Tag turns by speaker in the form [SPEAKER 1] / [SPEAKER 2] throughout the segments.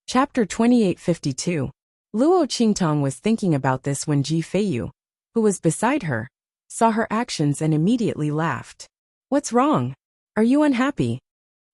[SPEAKER 1] Chapter 2852. Luo Qingtong was thinking about this when Ji Feiyu, who was beside her, saw her actions and immediately laughed. "What's wrong? Are you unhappy?"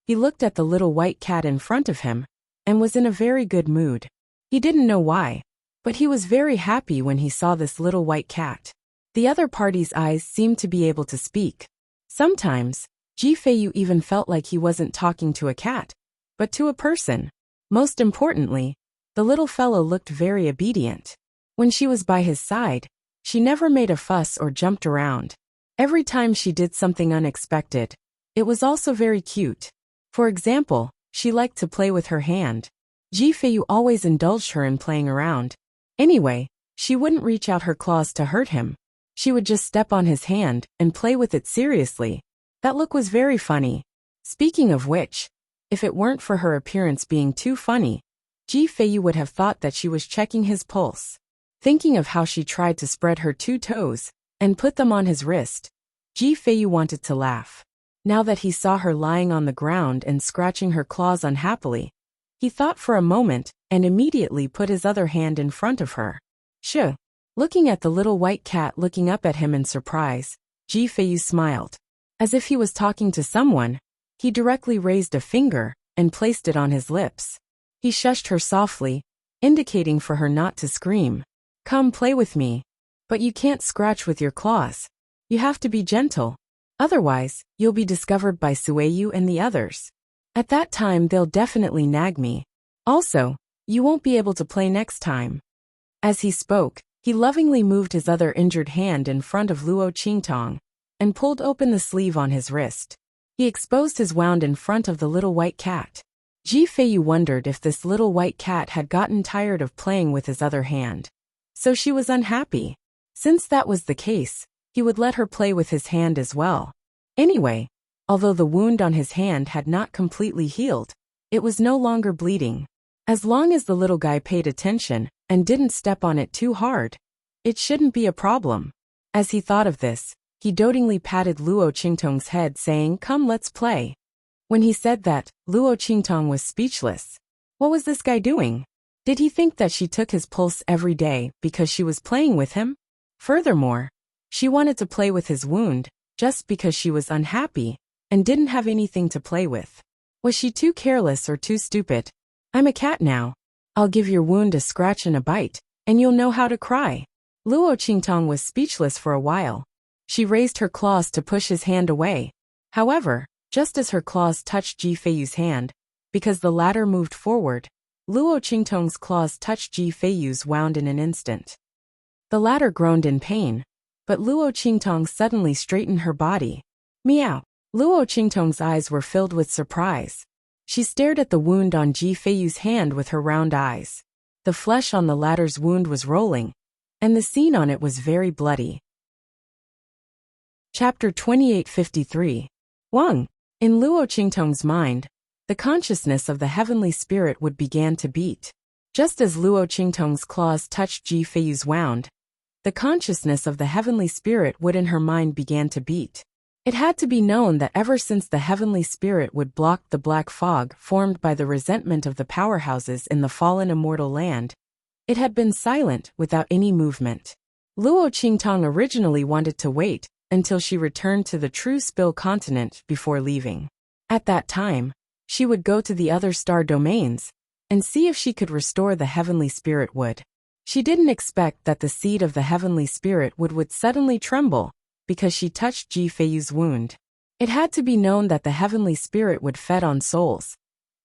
[SPEAKER 1] He looked at the little white cat in front of him and was in a very good mood. He didn't know why, but he was very happy when he saw this little white cat. The other party's eyes seemed to be able to speak. Sometimes, Ji Feiyu even felt like he wasn't talking to a cat, but to a person. Most importantly, the little fellow looked very obedient. When she was by his side, she never made a fuss or jumped around. Every time she did something unexpected, it was also very cute. For example, she liked to play with her hand. Ji Feiyu always indulged her in playing around. Anyway, she wouldn't reach out her claws to hurt him. She would just step on his hand and play with it seriously. That look was very funny. Speaking of which, if it weren't for her appearance being too funny, Ji Feiyu would have thought that she was checking his pulse. Thinking of how she tried to spread her 2 toes and put them on his wrist, Ji Feiyu wanted to laugh. Now that he saw her lying on the ground and scratching her claws unhappily, he thought for a moment and immediately put his other hand in front of her. Shh! Looking at the little white cat looking up at him in surprise, Ji Feiyu smiled. As if he was talking to someone, he directly raised a finger and placed it on his lips. He shushed her softly, indicating for her not to scream. "Come play with me. But you can't scratch with your claws. You have to be gentle. Otherwise, you'll be discovered by Sueyu and the others. At that time they'll definitely nag me. Also, you won't be able to play next time." As he spoke, he lovingly moved his other injured hand in front of Luo Qingtong and pulled open the sleeve on his wrist. He exposed his wound in front of the little white cat. Ji Feiyu wondered if this little white cat had gotten tired of playing with his other hand. So she was unhappy. Since that was the case, he would let her play with his hand as well. Anyway, although the wound on his hand had not completely healed, it was no longer bleeding. As long as the little guy paid attention and didn't step on it too hard, it shouldn't be a problem. As he thought of this, he dotingly patted Luo Qingtong's head saying, "Come, let's play." When he said that, Luo Qingtong was speechless. What was this guy doing? Did he think that she took his pulse every day because she was playing with him? Furthermore, she wanted to play with his wound just because she was unhappy and didn't have anything to play with. Was she too careless or too stupid? "I'm a cat now. I'll give your wound a scratch and a bite, and you'll know how to cry." Luo Qingtong was speechless for a while. She raised her claws to push his hand away. However, just as her claws touched Ji Feiyu's hand, because the latter moved forward, Luo Qingtong's claws touched Ji Feiyu's wound in an instant. The latter groaned in pain, but Luo Qingtong suddenly straightened her body. Meow! Luo Qingtong's eyes were filled with surprise. She stared at the wound on Ji Feiyu's hand with her round eyes. The flesh on the latter's wound was rolling, and the scene on it was very bloody. Chapter 2853. Wang. In Luo Qingtong's mind, the consciousness of the heavenly spirit would begin to beat. Just as Luo Qingtong's claws touched Ji Feiyu's wound, the consciousness of the heavenly spirit would in her mind began to beat. It had to be known that ever since the heavenly spirit would block the black fog formed by the resentment of the powerhouses in the fallen immortal land, it had been silent without any movement. Luo Qingtong originally wanted to wait until she returned to the true Spill continent before leaving. At that time, she would go to the other star domains and see if she could restore the heavenly spirit wood. She didn't expect that the seed of the heavenly spirit would suddenly tremble because she touched Ji Feiyu's wound. It had to be known that the heavenly spirit would fed on souls,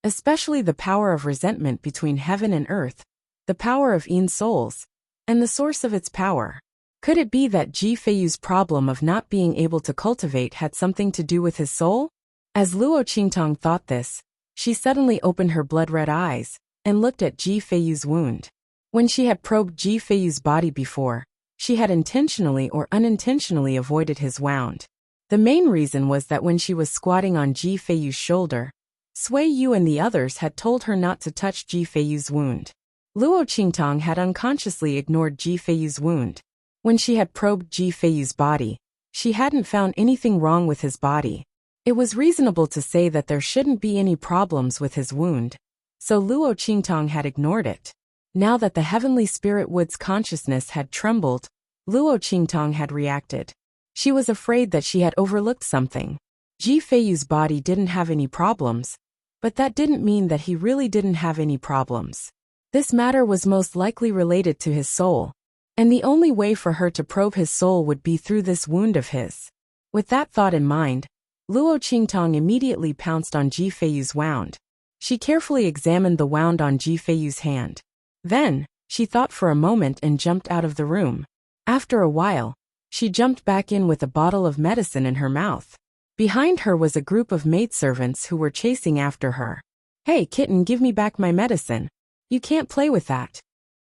[SPEAKER 1] especially the power of resentment between heaven and earth, the power of Yin souls, and the source of its power. Could it be that Ji Feiyu's problem of not being able to cultivate had something to do with his soul? As Luo Qingtong thought this, she suddenly opened her blood-red eyes and looked at Ji Feiyu's wound. When she had probed Ji Feiyu's body before, she had intentionally or unintentionally avoided his wound. The main reason was that when she was squatting on Ji Feiyu's shoulder, Sui Yu and the others had told her not to touch Ji Feiyu's wound. Luo Qingtong had unconsciously ignored Ji Feiyu's wound. When she had probed Ji Feiyu's body, she hadn't found anything wrong with his body. It was reasonable to say that there shouldn't be any problems with his wound. so Luo Qingtong had ignored it. Now that the heavenly spirit wood's consciousness had trembled, Luo Qingtong had reacted. She was afraid that she had overlooked something. Ji Feiyu's body didn't have any problems, but that didn't mean that he really didn't have any problems. This matter was most likely related to his soul, and the only way for her to probe his soul would be through this wound of his. With that thought in mind, Luo Qingtong immediately pounced on Ji Feiyu's wound. She carefully examined the wound on Ji Feiyu's hand. Then, she thought for a moment and jumped out of the room. After a while, she jumped back in with a bottle of medicine in her mouth. Behind her was a group of maidservants who were chasing after her. "Hey, kitten, give me back my medicine. You can't play with that."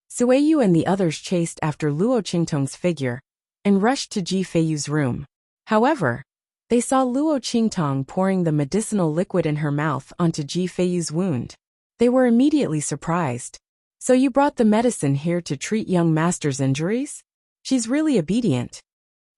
[SPEAKER 1] Sueyu and the others chased after Luo Qingtong's figure and rushed to Ji Feiyu's room. However, they saw Luo Qingtong pouring the medicinal liquid in her mouth onto Ji Feiyu's wound. They were immediately surprised. "So you brought the medicine here to treat young master's injuries? She's really obedient."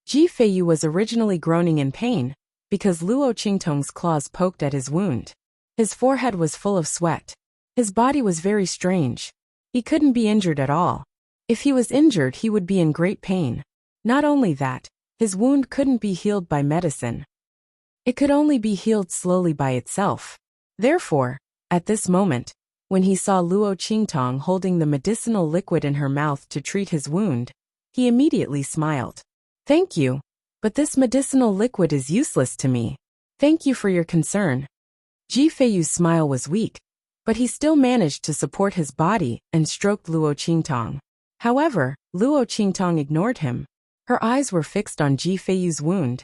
[SPEAKER 1] Ji Feiyu was originally groaning in pain because Luo Qingtong's claws poked at his wound. His forehead was full of sweat. His body was very strange. He couldn't be injured at all. If he was injured, he would be in great pain. Not only that, his wound couldn't be healed by medicine. It could only be healed slowly by itself. Therefore, at this moment, when he saw Luo Qingtong holding the medicinal liquid in her mouth to treat his wound, he immediately smiled. "Thank you, but this medicinal liquid is useless to me. Thank you for your concern." Ji Feiyu's smile was weak, but he still managed to support his body and stroked Luo Qingtong. However, Luo Qingtong ignored him. Her eyes were fixed on Ji Feiyu's wound.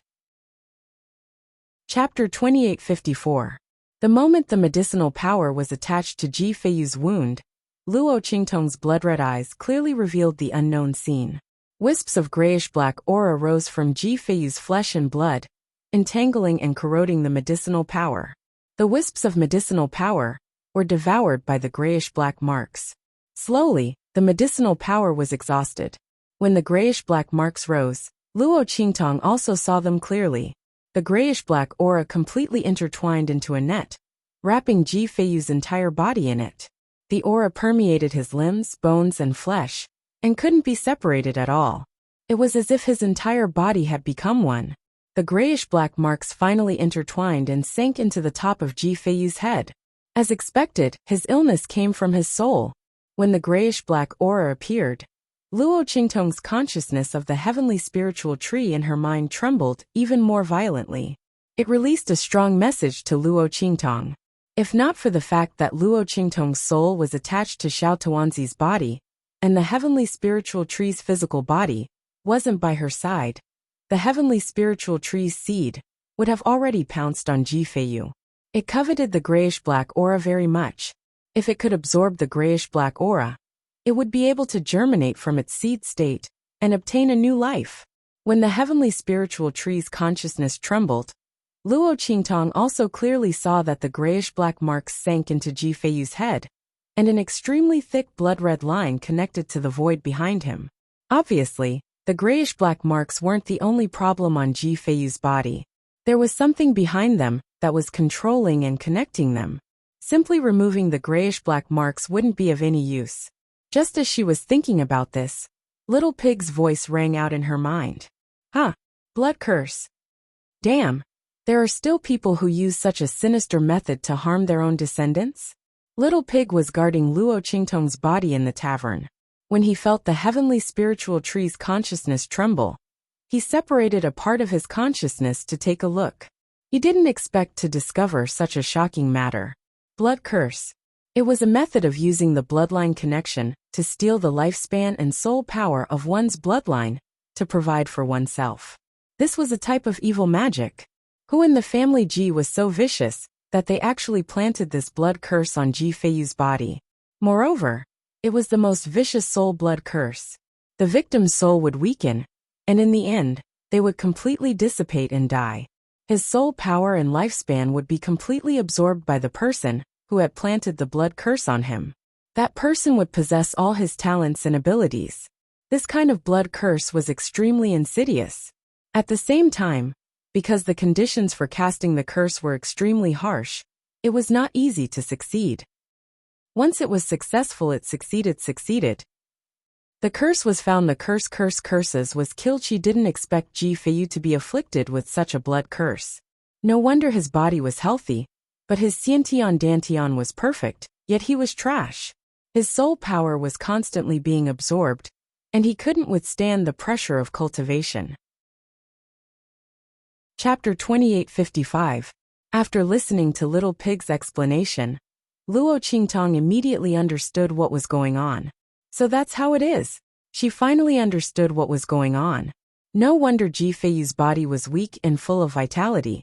[SPEAKER 1] Chapter 2854. The moment the medicinal power was attached to Ji Feiyu's wound, Luo Qingtong's blood-red eyes clearly revealed the unknown scene. Wisps of grayish-black aura rose from Ji Feiyu's flesh and blood, entangling and corroding the medicinal power. The wisps of medicinal power were devoured by the grayish-black marks. Slowly, the medicinal power was exhausted. When the grayish-black marks rose, Luo Qingtong also saw them clearly. The grayish-black aura completely intertwined into a net, wrapping Ji Feiyu's entire body in it. The aura permeated his limbs, bones, and flesh, and couldn't be separated at all. It was as if his entire body had become one. The grayish-black marks finally intertwined and sank into the top of Ji Feiyu's head. As expected, his illness came from his soul. When the grayish-black aura appeared, Luo Qingtong's consciousness of the heavenly spiritual tree in her mind trembled even more violently. It released a strong message to Luo Qingtong. If not for the fact that Luo Qingtong's soul was attached to Xiao Tuanzi's body, and the heavenly spiritual tree's physical body wasn't by her side, the heavenly spiritual tree's seed would have already pounced on Ji Feiyu. It coveted the grayish-black aura very much. If it could absorb the grayish-black aura, it would be able to germinate from its seed state and obtain a new life. When the heavenly spiritual tree's consciousness trembled, Luo Qingtong also clearly saw that the grayish-black marks sank into Ji Feiyu's head, and an extremely thick blood-red line connected to the void behind him. Obviously, the grayish-black marks weren't the only problem on Ji Feiyu's body. There was something behind them that was controlling and connecting them. Simply removing the grayish-black marks wouldn't be of any use. Just as she was thinking about this, Little Pig's voice rang out in her mind. "Huh, blood curse. Damn, there are still people who use such a sinister method to harm their own descendants?" Little Pig was guarding Luo Qingtong's body in the tavern. When he felt the heavenly spiritual tree's consciousness tremble, he separated a part of his consciousness to take a look. He didn't expect to discover such a shocking matter. Blood curse. It was a method of using the bloodline connection to steal the lifespan and soul power of one's bloodline to provide for oneself. This was a type of evil magic. Who in the family Ji was so vicious that they actually planted this blood curse on Ji Feiyu's body? Moreover, it was the most vicious soul blood curse. The victim's soul would weaken, and in the end, they would completely dissipate and die. His soul power and lifespan would be completely absorbed by the person who had planted the blood curse on him. That person would possess all his talents and abilities. This kind of blood curse was extremely insidious. At the same time, because the conditions for casting the curse were extremely harsh, it was not easy to succeed. Once it was successful, it succeeded. The curse was found. The curses was killed. She didn't expect Ji Feiyu to be afflicted with such a blood curse. No wonder his body was healthy, but his Xiantian Dantian was perfect, yet he was trash. His soul power was constantly being absorbed, and he couldn't withstand the pressure of cultivation. Chapter 2855. After listening to Little Pig's explanation, Luo Qingtong immediately understood what was going on. So that's how it is. She finally understood what was going on. No wonder Ji Feiyu's body was weak and full of vitality,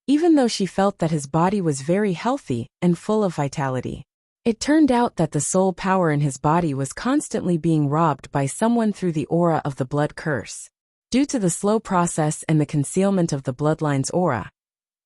[SPEAKER 1] even though she felt that his body was very healthy and full of vitality. It turned out that the soul power in his body was constantly being robbed by someone through the aura of the blood curse. Due to the slow process and the concealment of the bloodline's aura,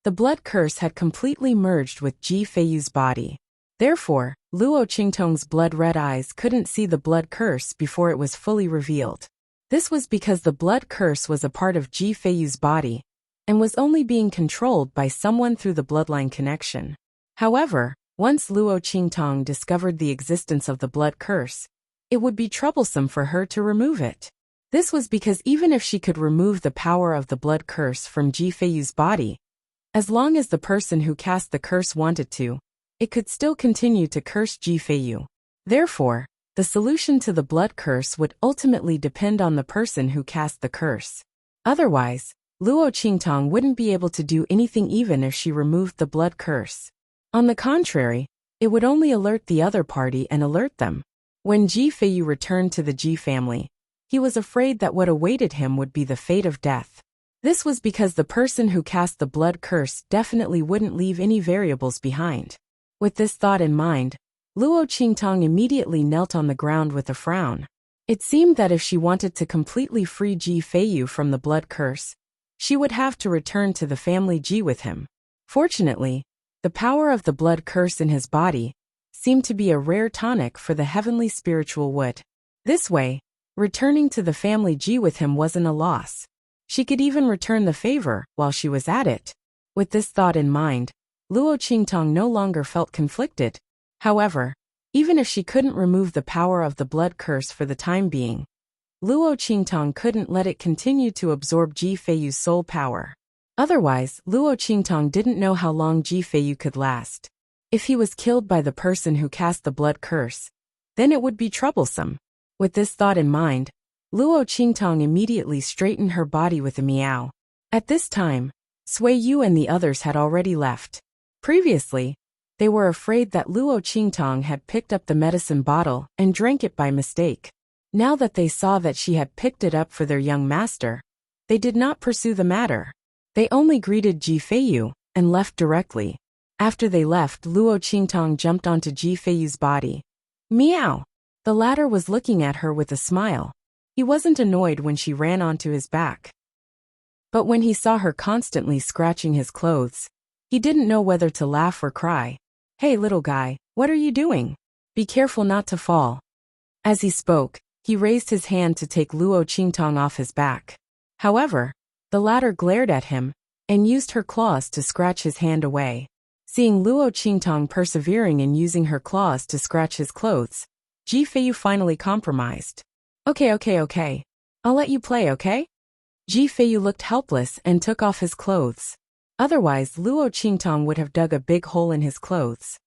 [SPEAKER 1] the blood curse had completely merged with Ji Feiyu's body. Therefore, Luo Qingtong's blood-red eyes couldn't see the blood curse before it was fully revealed. This was because the blood curse was a part of Ji Feiyu's body and was only being controlled by someone through the bloodline connection. However, once Luo Qingtong discovered the existence of the blood curse, it would be troublesome for her to remove it. This was because even if she could remove the power of the blood curse from Ji Feiyu's body, as long as the person who cast the curse wanted to, it could still continue to curse Ji Feiyu. Therefore, the solution to the blood curse would ultimately depend on the person who cast the curse. Otherwise, Luo Qingtong wouldn't be able to do anything even if she removed the blood curse. On the contrary, it would only alert the other party and alert them. When Ji Feiyu returned to the Ji family, he was afraid that what awaited him would be the fate of death. This was because the person who cast the blood curse definitely wouldn't leave any variables behind. With this thought in mind, Luo Qingtong immediately knelt on the ground with a frown. It seemed that if she wanted to completely free Ji Feiyu from the blood curse, she would have to return to the family Ji with him. Fortunately, the power of the blood curse in his body seemed to be a rare tonic for the heavenly spiritual wood. This way, returning to the family Ji with him wasn't a loss. She could even return the favor while she was at it. With this thought in mind, Luo Qingtong no longer felt conflicted. However, even if she couldn't remove the power of the blood curse for the time being, Luo Qingtong couldn't let it continue to absorb Ji Feiyu's soul power. Otherwise, Luo Qingtong didn't know how long Ji Feiyu could last. If he was killed by the person who cast the blood curse, then it would be troublesome. With this thought in mind, Luo Qingtong immediately straightened her body with a meow. At this time, Sui Yu and the others had already left. Previously, they were afraid that Luo Qingtong had picked up the medicine bottle and drank it by mistake. Now that they saw that she had picked it up for their young master, they did not pursue the matter. They only greeted Ji Feiyu and left directly. After they left, Luo Qingtong jumped onto Ji Feiyu's body. Meow! The latter was looking at her with a smile. He wasn't annoyed when she ran onto his back. But when he saw her constantly scratching his clothes, he didn't know whether to laugh or cry. Hey little guy, what are you doing? Be careful not to fall. As he spoke, he raised his hand to take Luo Qingtong off his back. However, the latter glared at him and used her claws to scratch his hand away. Seeing Luo Qingtong persevering in using her claws to scratch his clothes, Ji Feiyu finally compromised. Okay. I'll let you play, okay? Ji Feiyu looked helpless and took off his clothes. Otherwise, Luo Qingtong would have dug a big hole in his clothes.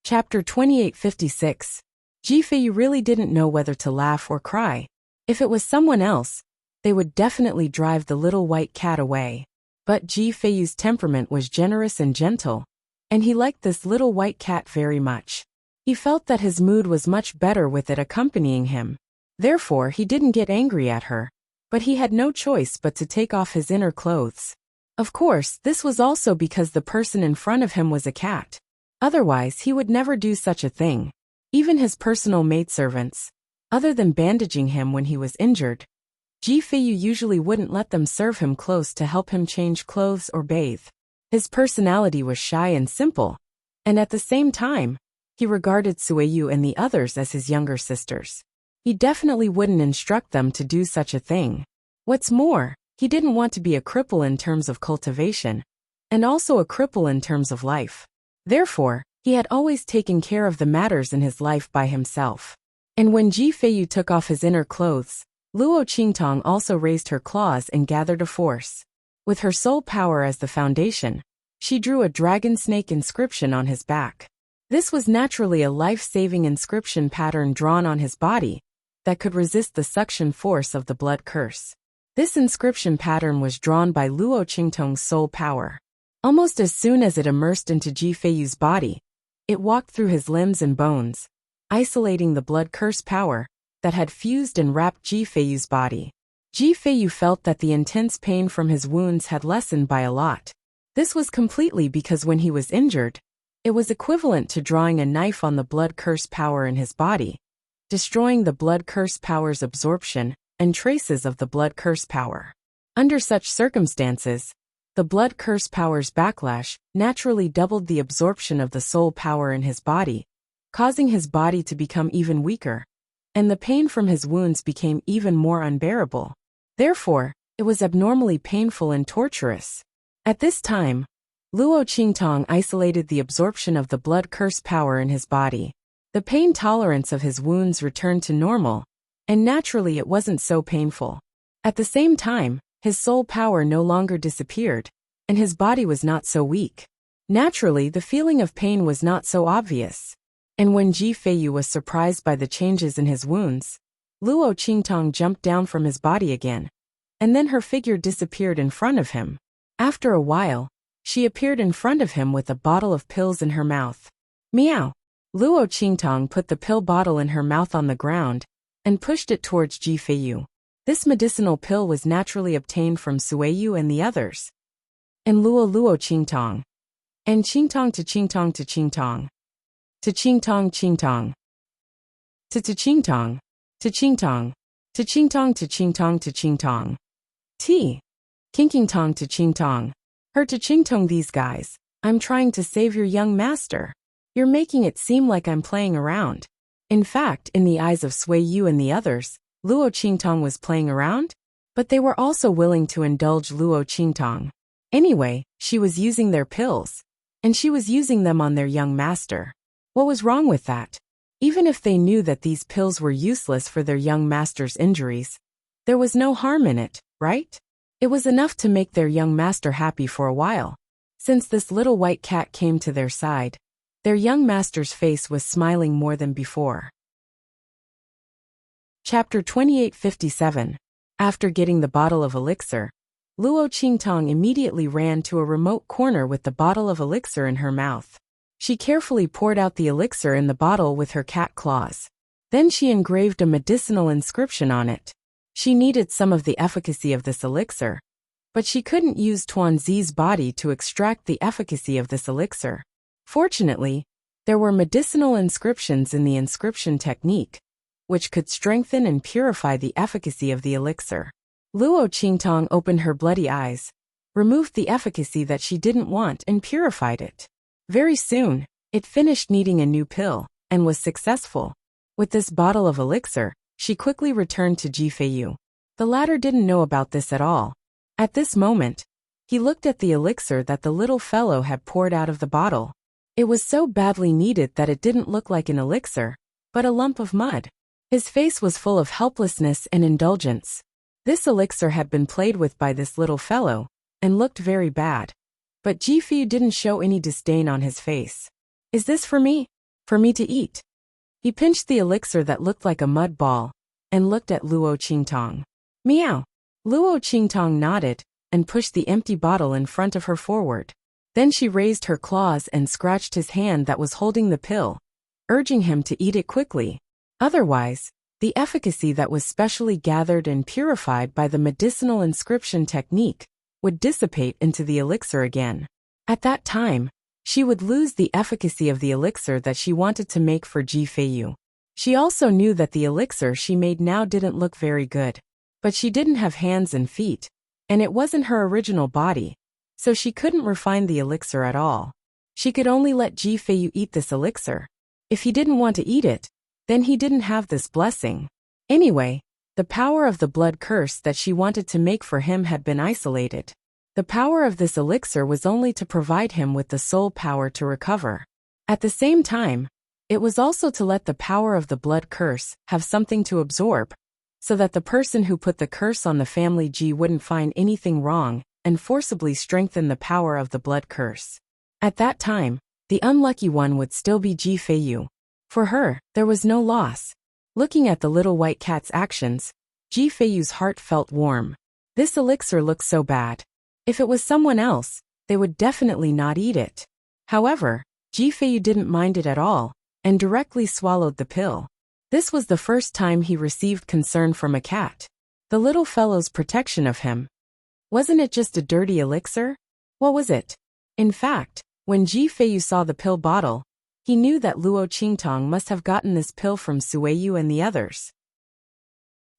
[SPEAKER 1] Chapter 2856. Ji Feiyu really didn't know whether to laugh or cry. If it was someone else, they would definitely drive the little white cat away. But Ji Feiyu's temperament was generous and gentle, and he liked this little white cat very much. He felt that his mood was much better with it accompanying him. Therefore, he didn't get angry at her, but he had no choice but to take off his inner clothes. Of course, this was also because the person in front of him was a cat. Otherwise, he would never do such a thing. Even his personal maidservants, other than bandaging him when he was injured, Ji Feiyu usually wouldn't let them serve him close to help him change clothes or bathe. His personality was shy and simple, and at the same time, he regarded Sui Yu and the others as his younger sisters. He definitely wouldn't instruct them to do such a thing. What's more, he didn't want to be a cripple in terms of cultivation, and also a cripple in terms of life. Therefore, He had always taken care of the matters in his life by himself. And when Ji Feiyu took off his inner clothes, Luo Qingtong also raised her claws and gathered a force. With her soul power as the foundation, she drew a dragon snake inscription on his back. This was naturally a life-saving inscription pattern drawn on his body that could resist the suction force of the blood curse. This inscription pattern was drawn by Luo Qingtong's soul power. Almost as soon as it immersed into Ji Feiyu's body, it walked through his limbs and bones, isolating the blood curse power that had fused and wrapped Ji Feiyu's body. Ji Feiyu felt that the intense pain from his wounds had lessened by a lot. This was completely because when he was injured, it was equivalent to drawing a knife on the blood curse power in his body, destroying the blood curse power's absorption and traces of the blood curse power. Under such circumstances, the blood curse power's backlash naturally doubled the absorption of the soul power in his body, causing his body to become even weaker, and the pain from his wounds became even more unbearable. Therefore, it was abnormally painful and torturous. At this time, Luo Qingtong isolated the absorption of the blood curse power in his body. The pain tolerance of his wounds returned to normal, and naturally it wasn't so painful. At the same time, his soul power no longer disappeared, and his body was not so weak. Naturally, the feeling of pain was not so obvious. And when Ji Feiyu was surprised by the changes in his wounds, Luo Qingtong jumped down from his body again, and then her figure disappeared in front of him. After a while, she appeared in front of him with a bottle of pills in her mouth. Meow! Luo Qingtong put the pill bottle in her mouth on the ground and pushed it towards Ji Feiyu. This medicinal pill was naturally obtained from Suiyu and the others. And Luo Qingtong. And Qingtong to Qingtong to Qingtong. To Qingtong Qingtong. To Qingtong. To Qingtong. To Qingtong to Qingtong to Qingtong. T. Kinkingtong to Qingtong. Her to Qingtong these guys. I'm trying to save your young master. You're making it seem like I'm playing around. In fact, in the eyes of Suiyu and the others, Luo Qingtong was playing around, but they were also willing to indulge Luo Qingtong. Anyway, she was using their pills, and she was using them on their young master. What was wrong with that? Even if they knew that these pills were useless for their young master's injuries, there was no harm in it, right? It was enough to make their young master happy for a while. Since this little white cat came to their side, their young master's face was smiling more than before. Chapter 2857. After getting the bottle of elixir, Luo Qingtong immediately ran to a remote corner with the bottle of elixir in her mouth. She carefully poured out the elixir in the bottle with her cat claws. Then she engraved a medicinal inscription on it. She needed some of the efficacy of this elixir, but she couldn't use Tuanzi's body to extract the efficacy of this elixir. Fortunately, there were medicinal inscriptions in the inscription technique, which could strengthen and purify the efficacy of the elixir. Luo Qingtong opened her bloody eyes, removed the efficacy that she didn't want and purified it. Very soon, it finished needing a new pill, and was successful. With this bottle of elixir, she quickly returned to Ji Feiyu. The latter didn't know about this at all. At this moment, he looked at the elixir that the little fellow had poured out of the bottle. It was so badly needed that it didn't look like an elixir, but a lump of mud. His face was full of helplessness and indulgence. This elixir had been played with by this little fellow, and looked very bad. But Ji Feiyu didn't show any disdain on his face. Is this for me? For me to eat? He pinched the elixir that looked like a mud ball, and looked at Luo Qingtong. Meow! Luo Qingtong nodded, and pushed the empty bottle in front of her forward. Then she raised her claws and scratched his hand that was holding the pill, urging him to eat it quickly. Otherwise, the efficacy that was specially gathered and purified by the medicinal inscription technique would dissipate into the elixir again. At that time, she would lose the efficacy of the elixir that she wanted to make for Ji Feiyu. She also knew that the elixir she made now didn't look very good. But she didn't have hands and feet, and it wasn't her original body, so she couldn't refine the elixir at all. She could only let Ji Feiyu eat this elixir. If he didn't want to eat it, then he didn't have this blessing. Anyway, the power of the blood curse that she wanted to make for him had been isolated. The power of this elixir was only to provide him with the soul power to recover. At the same time, it was also to let the power of the blood curse have something to absorb, so that the person who put the curse on the family Ji wouldn't find anything wrong and forcibly strengthen the power of the blood curse. At that time, the unlucky one would still be Ji Feiyu. For her, there was no loss. Looking at the little white cat's actions, Ji Feiyu's heart felt warm. This elixir looks so bad. If it was someone else, they would definitely not eat it. However, Ji Feiyu didn't mind it at all, and directly swallowed the pill. This was the first time he received concern from a cat. The little fellow's protection of him. Wasn't it just a dirty elixir? What was it? In fact, when Ji Feiyu saw the pill bottle, he knew that Luo Qingtong must have gotten this pill from Suiyu and the others.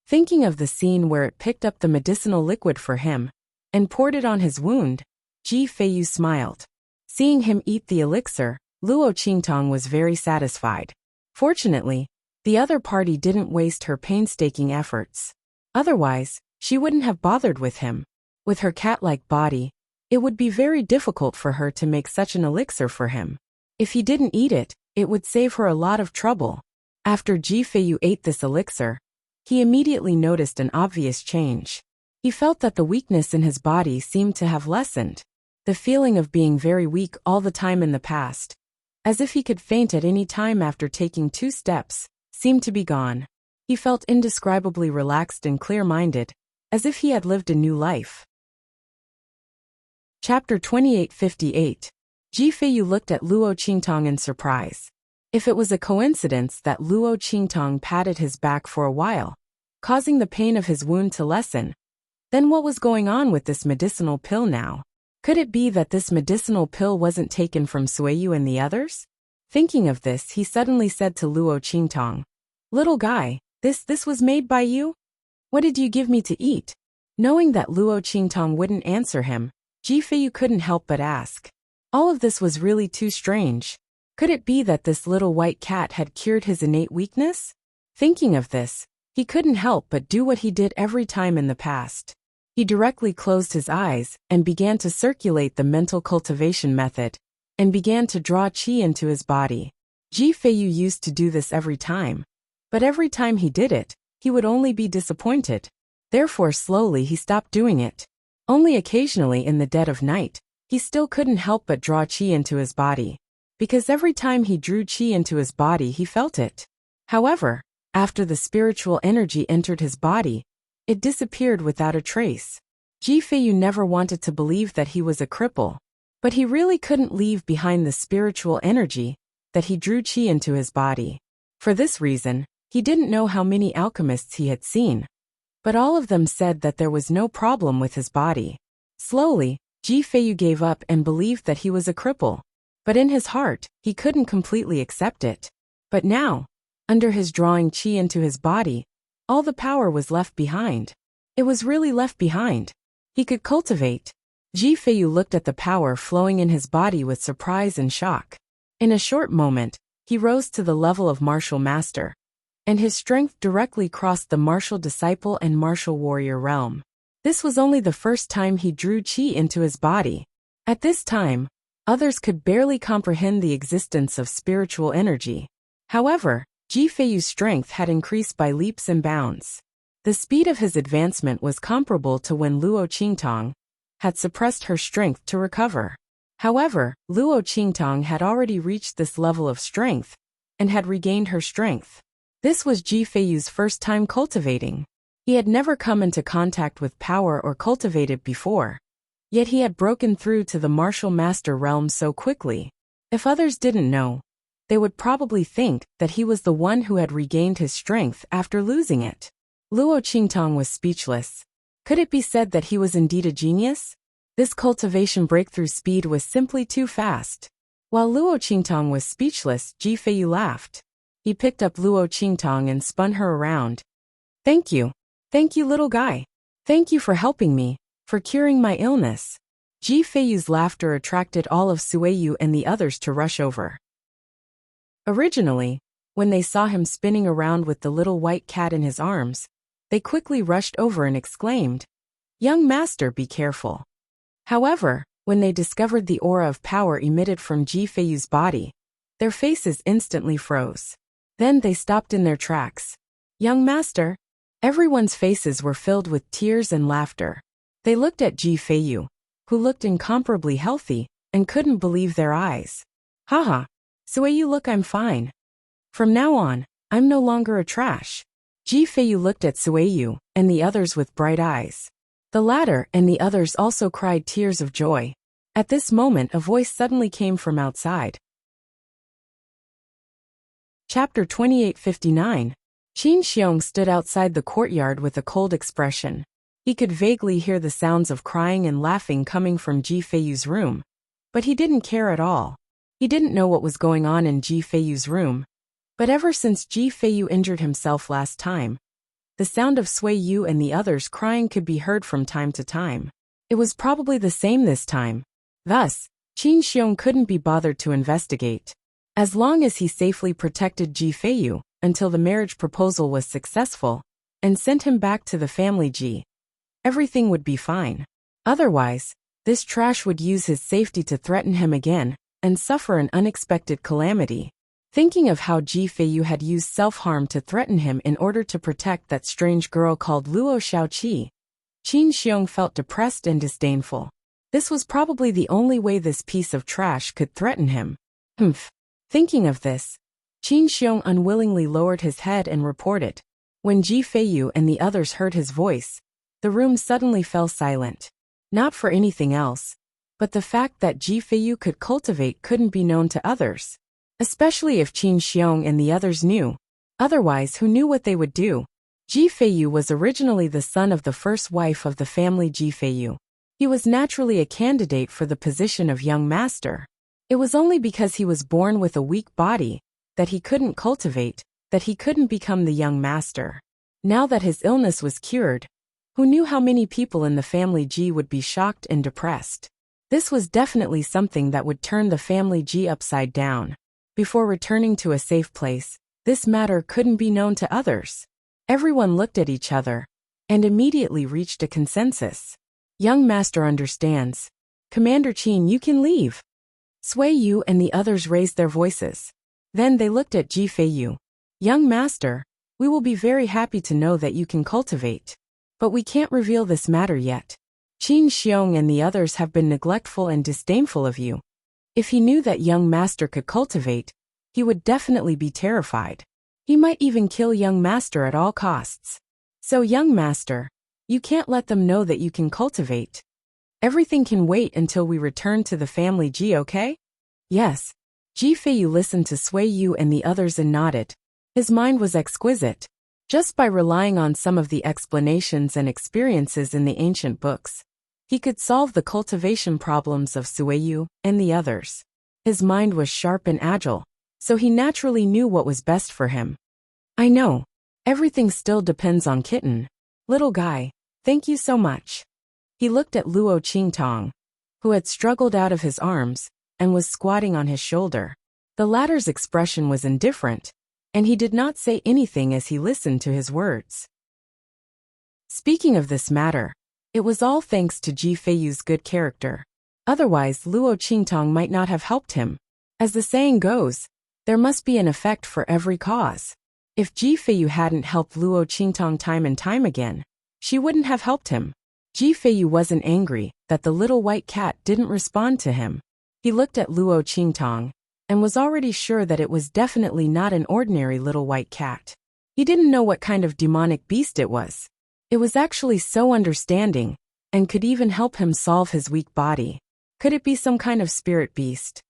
[SPEAKER 1] Thinking of the scene where it picked up the medicinal liquid for him and poured it on his wound, Ji Feiyu smiled. Seeing him eat the elixir, Luo Qingtong was very satisfied. Fortunately, the other party didn't waste her painstaking efforts. Otherwise, she wouldn't have bothered with him. With her cat-like body, it would be very difficult for her to make such an elixir for him. If he didn't eat it, it would save her a lot of trouble. After Ji Feiyu ate this elixir, he immediately noticed an obvious change. He felt that the weakness in his body seemed to have lessened. The feeling of being very weak all the time in the past, as if he could faint at any time after taking 2 steps, seemed to be gone. He felt indescribably relaxed and clear-minded, as if he had lived a new life. Chapter 2858. Ji Feiyu looked at Luo Qingtong in surprise. If it was a coincidence that Luo Qingtong patted his back for a while, causing the pain of his wound to lessen, then what was going on with this medicinal pill now? Could it be that this medicinal pill wasn't taken from Suiyu and the others? Thinking of this, he suddenly said to Luo Qingtong, "Little guy, this was made by you? What did you give me to eat?" Knowing that Luo Qingtong wouldn't answer him, Ji Feiyu couldn't help but ask. All of this was really too strange. Could it be that this little white cat had cured his innate weakness? Thinking of this, he couldn't help but do what he did every time in the past. He directly closed his eyes and began to circulate the mental cultivation method, and began to draw qi into his body. Ji Feiyu used to do this every time, but every time he did it, he would only be disappointed. Therefore slowly he stopped doing it. Only occasionally in the dead of night, he still couldn't help but draw qi into his body, because every time he drew qi into his body he felt it. However, after the spiritual energy entered his body, it disappeared without a trace. Ji Feiyu never wanted to believe that he was a cripple, but he really couldn't leave behind the spiritual energy that he drew qi into his body. For this reason, he didn't know how many alchemists he had seen, but all of them said that there was no problem with his body. Slowly, Ji Feiyu gave up and believed that he was a cripple, but in his heart, he couldn't completely accept it. But now, under his drawing qi into his body, all the power was left behind. It was really left behind. He could cultivate. Ji Feiyu looked at the power flowing in his body with surprise and shock. In a short moment, he rose to the level of martial master, and his strength directly crossed the martial disciple and martial warrior realm. This was only the first time he drew qi into his body. At this time, others could barely comprehend the existence of spiritual energy. However, Ji Feiyu's strength had increased by leaps and bounds. The speed of his advancement was comparable to when Luo Qingtong had suppressed her strength to recover. However, Luo Qingtong had already reached this level of strength and had regained her strength. This was Ji Feiyu's first time cultivating. He had never come into contact with power or cultivated before. Yet he had broken through to the martial master realm so quickly. If others didn't know, they would probably think that he was the one who had regained his strength after losing it. Luo Qingtong was speechless. Could it be said that he was indeed a genius? This cultivation breakthrough speed was simply too fast. While Luo Qingtong was speechless, Ji Feiyu laughed. He picked up Luo Qingtong and spun her around. "Thank you. Thank you, little guy. Thank you for helping me, for curing my illness." Ji Feiyu's laughter attracted all of Suiyu and the others to rush over. Originally, when they saw him spinning around with the little white cat in his arms, they quickly rushed over and exclaimed, "Young master, be careful." However, when they discovered the aura of power emitted from Ji Feiyu's body, Their faces instantly froze. Then they stopped in their tracks. Young master? Everyone's faces were filled with tears and laughter. They looked at Ji Feiyu, who looked incomparably healthy, and couldn't believe their eyes. Haha. Sueyu, look, I'm fine. From now on, I'm no longer a trash. Ji Feiyu looked at Sueyu and the others with bright eyes. The latter and the others also cried tears of joy. At this moment, a voice suddenly came from outside. Chapter 2859. Qin Xiong stood outside the courtyard with a cold expression. He could vaguely hear the sounds of crying and laughing coming from Ji Feiyu's room. But he didn't care at all. He didn't know what was going on in Ji Feiyu's room. But ever since Ji Feiyu injured himself last time, the sound of Sui Yu and the others crying could be heard from time to time. It was probably the same this time. Thus, Qin Xiong couldn't be bothered to investigate. As long as he safely protected Ji Feiyu until the marriage proposal was successful and sent him back to the family Ji, everything would be fine. Otherwise, this trash would use his safety to threaten him again and suffer an unexpected calamity. Thinking of how Ji Feiyu had used self-harm to threaten him in order to protect that strange girl called Luo Xiaoqi, Qin Xiong felt depressed and disdainful. This was probably the only way this piece of trash could threaten him. Humph. Thinking of this, Qin Xiong unwillingly lowered his head and reported. When Ji Feiyu and the others heard his voice, the room suddenly fell silent. Not for anything else, but the fact that Ji Feiyu could cultivate couldn't be known to others. Especially if Qin Xiong and the others knew. Otherwise, who knew what they would do? Ji Feiyu was originally the son of the first wife of the family Ji Feiyu. He was naturally a candidate for the position of young master. It was only because he was born with a weak body that he couldn't cultivate, that he couldn't become the young master. Now that his illness was cured, who knew how many people in the family Ji would be shocked and depressed? This was definitely something that would turn the family Ji upside down. Before returning to a safe place, this matter couldn't be known to others. Everyone looked at each other and immediately reached a consensus. Young master understands. Commander Qin, you can leave. Sui Yu and the others raised their voices. Then they looked at Ji Feiyu. Young master, we will be very happy to know that you can cultivate. But we can't reveal this matter yet. Qin Xiong and the others have been neglectful and disdainful of you. If he knew that young master could cultivate, he would definitely be terrified. He might even kill young master at all costs. So young master, you can't let them know that you can cultivate. Everything can wait until we return to the family Ji, okay? Yes. Ji Feiyu listened to Sui Yu and the others and nodded. His mind was exquisite. Just by relying on some of the explanations and experiences in the ancient books, he could solve the cultivation problems of Sui Yu and the others. His mind was sharp and agile, so he naturally knew what was best for him. I know. Everything still depends on Kitten. Little guy, thank you so much. He looked at Luo Qingtong, who had struggled out of his arms and was squatting on his shoulder. The latter's expression was indifferent, and he did not say anything as he listened to his words. Speaking of this matter, it was all thanks to Ji Feiyu's good character. Otherwise, Luo Qingtong might not have helped him. As the saying goes, there must be an effect for every cause. If Ji Feiyu hadn't helped Luo Qingtong time and time again, she wouldn't have helped him. Ji Feiyu wasn't angry that the little white cat didn't respond to him. He looked at Luo Qingtong and was already sure that it was definitely not an ordinary little white cat. He didn't know what kind of demonic beast it was. It was actually so understanding and could even help him solve his weak body. Could it be some kind of spirit beast?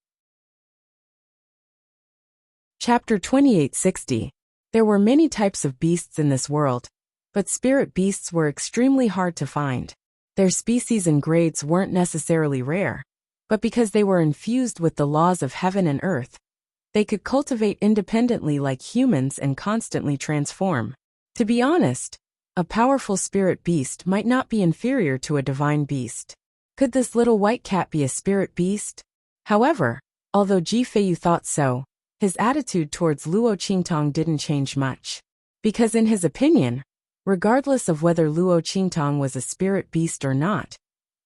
[SPEAKER 1] Chapter 2860. There were many types of beasts in this world, but spirit beasts were extremely hard to find. Their species and grades weren't necessarily rare, but because they were infused with the laws of heaven and earth, they could cultivate independently like humans and constantly transform. To be honest, a powerful spirit beast might not be inferior to a divine beast. Could this little white cat be a spirit beast? However, although Ji Feiyu thought so, his attitude towards Luo Qingtong didn't change much. Because in his opinion, regardless of whether Luo Qingtong was a spirit beast or not,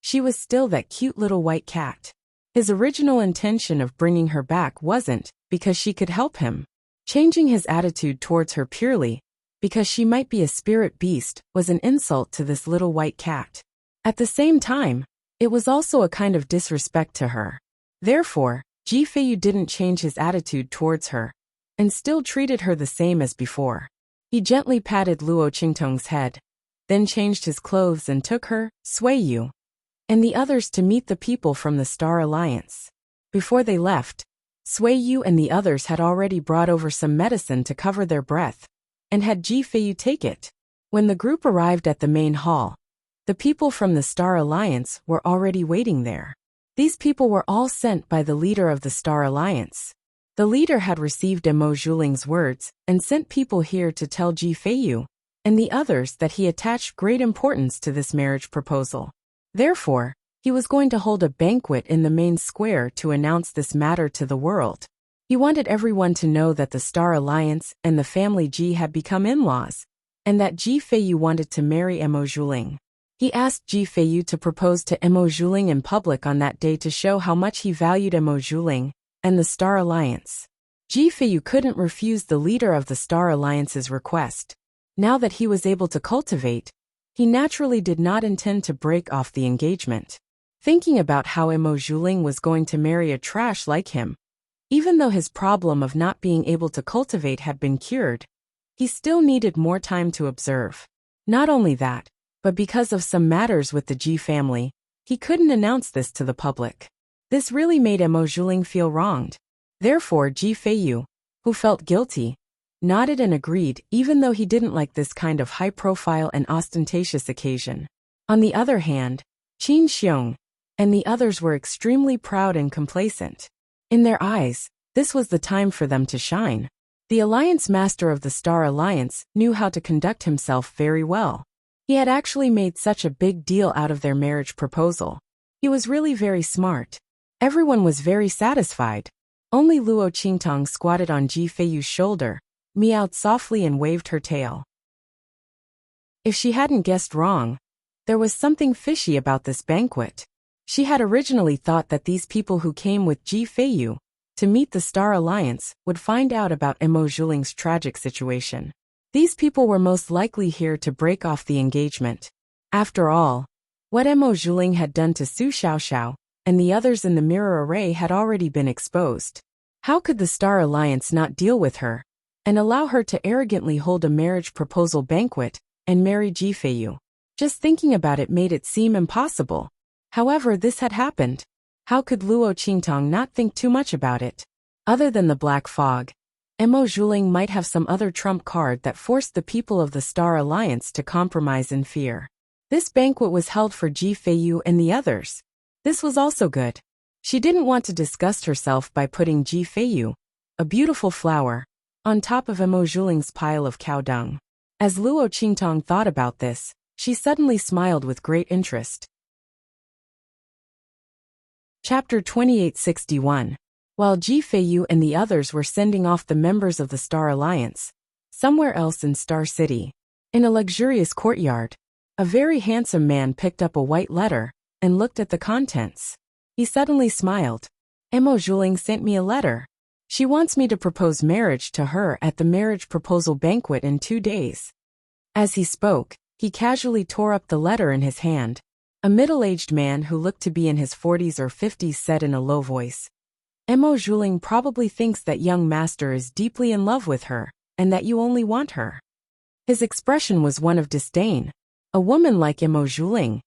[SPEAKER 1] she was still that cute little white cat. His original intention of bringing her back wasn't because she could help him. Changing his attitude towards her purely because she might be a spirit beast was an insult to this little white cat. At the same time, it was also a kind of disrespect to her. Therefore, Ji Feiyu didn't change his attitude towards her and still treated her the same as before. He gently patted Luo Qingtong's head, then changed his clothes and took her, Sui Yu, and the others to meet the people from the Star Alliance. Before they left, Sui Yu and the others had already brought over some medicine to cover their breath, and had Ji Feiyu take it. When the group arrived at the main hall, the people from the Star Alliance were already waiting there. These people were all sent by the leader of the Star Alliance. The leader had received Mo Zhuling's words and sent people here to tell Ji Feiyu and the others that he attached great importance to this marriage proposal. Therefore, he was going to hold a banquet in the main square to announce this matter to the world. He wanted everyone to know that the Star Alliance and the family Ji had become in-laws, and that Ji Feiyu wanted to marry Mo Zhuling. He asked Ji Feiyu to propose to Mo Zhuling in public on that day to show how much he valued Mo Zhuling and the Star Alliance. Ji Feiyu couldn't refuse the leader of the Star Alliance's request. Now that he was able to cultivate, he naturally did not intend to break off the engagement. Thinking about how Mo Zhuling was going to marry a trash like him, even though his problem of not being able to cultivate had been cured, he still needed more time to observe. Not only that, but because of some matters with the Ji family, he couldn't announce this to the public. This really made Mo Zhuling feel wronged. Therefore, Ji Feiyu, who felt guilty, nodded and agreed even though he didn't like this kind of high-profile and ostentatious occasion. On the other hand, Qin Xiong and the others were extremely proud and complacent. In their eyes, this was the time for them to shine. The Alliance Master of the Star Alliance knew how to conduct himself very well. He had actually made such a big deal out of their marriage proposal. He was really very smart. Everyone was very satisfied. Only Luo Qingtong squatted on Ji Feiyu's shoulder, meowed softly and waved her tail. If she hadn't guessed wrong, there was something fishy about this banquet. She had originally thought that these people who came with Ji Feiyu to meet the Star Alliance would find out about Mo Zhuling's tragic situation. These people were most likely here to break off the engagement. After all, what Mo Zhuling had done to Su Xiaoxiao and the others in the mirror array had already been exposed. How could the Star Alliance not deal with her and allow her to arrogantly hold a marriage proposal banquet and marry Ji Feiyu? Just thinking about it made it seem impossible. However, this had happened. How could Luo Qingtong not think too much about it? Other than the black fog, Mo Zhuling might have some other trump card that forced the people of the Star Alliance to compromise in fear. This banquet was held for Ji Feiyu and the others. This was also good. She didn't want to disgust herself by putting Ji Feiyu, a beautiful flower, on top of Mo Zhuling's pile of cow dung. As Luo Qingtong thought about this, she suddenly smiled with great interest. Chapter 2861. While Ji Feiyu and the others were sending off the members of the Star Alliance, somewhere else in Star City, in a luxurious courtyard, a very handsome man picked up a white letter and looked at the contents. He suddenly smiled. Mo Zhuling sent me a letter. She wants me to propose marriage to her at the marriage proposal banquet in 2 days. As he spoke, he casually tore up the letter in his hand. A middle-aged man who looked to be in his 40s or 50s said in a low voice, Mo Zhuling probably thinks that young master is deeply in love with her, and that you only want her. His expression was one of disdain. A woman like Mo Zhuling,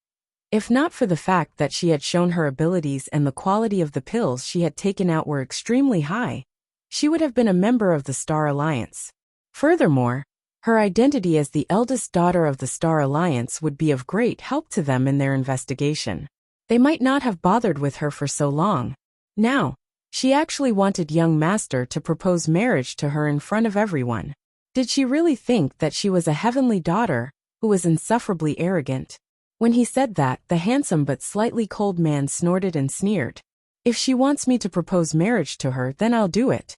[SPEAKER 1] if not for the fact that she had shown her abilities and the quality of the pills she had taken out were extremely high, she would have been a member of the Star Alliance. Furthermore, her identity as the eldest daughter of the Star Alliance would be of great help to them in their investigation. They might not have bothered with her for so long. Now, she actually wanted young master to propose marriage to her in front of everyone. Did she really think that she was a heavenly daughter who was insufferably arrogant? When he said that, the handsome but slightly cold man snorted and sneered. If she wants me to propose marriage to her, then I'll do it.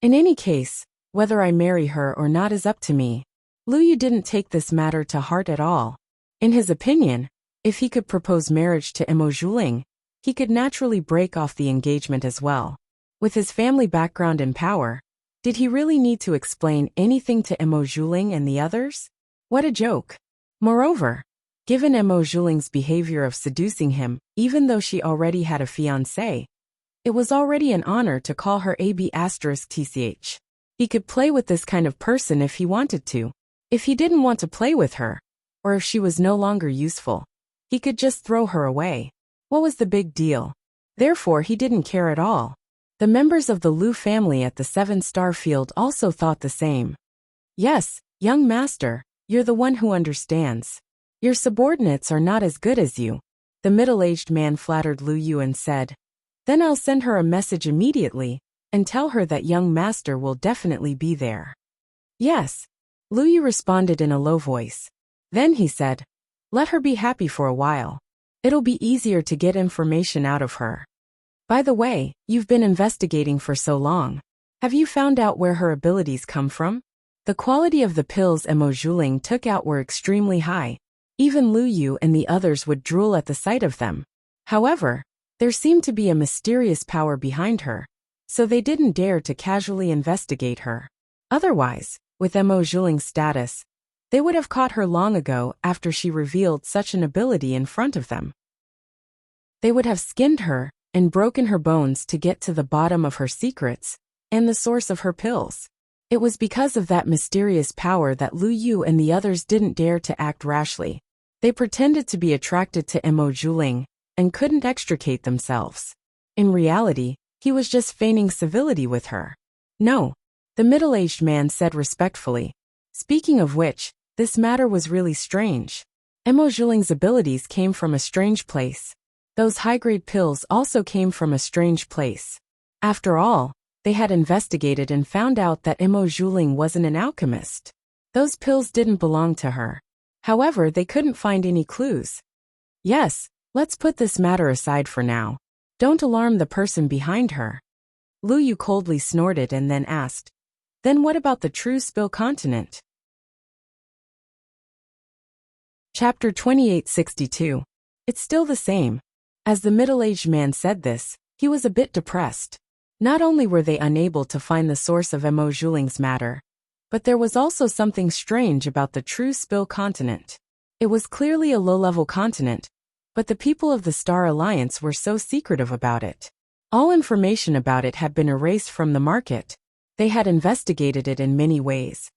[SPEAKER 1] In any case, whether I marry her or not is up to me. Lu Yu didn't take this matter to heart at all. In his opinion, if he could propose marriage to Mo Zhuling, he could naturally break off the engagement as well. With his family background and power, did he really need to explain anything to Emo Juling and the others? What a joke. Moreover, given Emo Juling's behavior of seducing him, even though she already had a fiancé, it was already an honor to call her AB*TCH. He could play with this kind of person if he wanted to. If he didn't want to play with her, or if she was no longer useful, he could just throw her away. What was the big deal? Therefore, he didn't care at all. The members of the Lu family at the 7-star field also thought the same. Yes, young master, you're the one who understands. Your subordinates are not as good as you. The middle-aged man flattered Lu Yu and said, then I'll send her a message immediately, and tell her that young master will definitely be there. Yes. Lu Yu responded in a low voice. Then he said, let her be happy for a while. It'll be easier to get information out of her. By the way, you've been investigating for so long. Have you found out where her abilities come from? The quality of the pills Emo Juling took out were extremely high. Even Lu Yu and the others would drool at the sight of them. However, there seemed to be a mysterious power behind her, so they didn't dare to casually investigate her. Otherwise, with Emo Juling's status, they would have caught her long ago after she revealed such an ability in front of them. They would have skinned her and broken her bones to get to the bottom of her secrets and the source of her pills. It was because of that mysterious power that Lu Yu and the others didn't dare to act rashly. They pretended to be attracted to Emo Juling and couldn't extricate themselves. In reality, he was just feigning civility with her. No, the middle-aged man said respectfully. Speaking of which, this matter was really strange. Emo Juling's abilities came from a strange place. Those high-grade pills also came from a strange place. After all, they had investigated and found out that Emo Juling wasn't an alchemist. Those pills didn't belong to her. However, they couldn't find any clues. Yes, let's put this matter aside for now. Don't alarm the person behind her. Lu Yu coldly snorted and then asked, then what about the true Spill continent? Chapter 2862. It's still the same. As the middle-aged man said this, he was a bit depressed. Not only were they unable to find the source of Emo Juling's matter, but there was also something strange about the true Spill continent. It was clearly a low-level continent, but the people of the Star Alliance were so secretive about it. All information about it had been erased from the market. They had investigated it in many ways.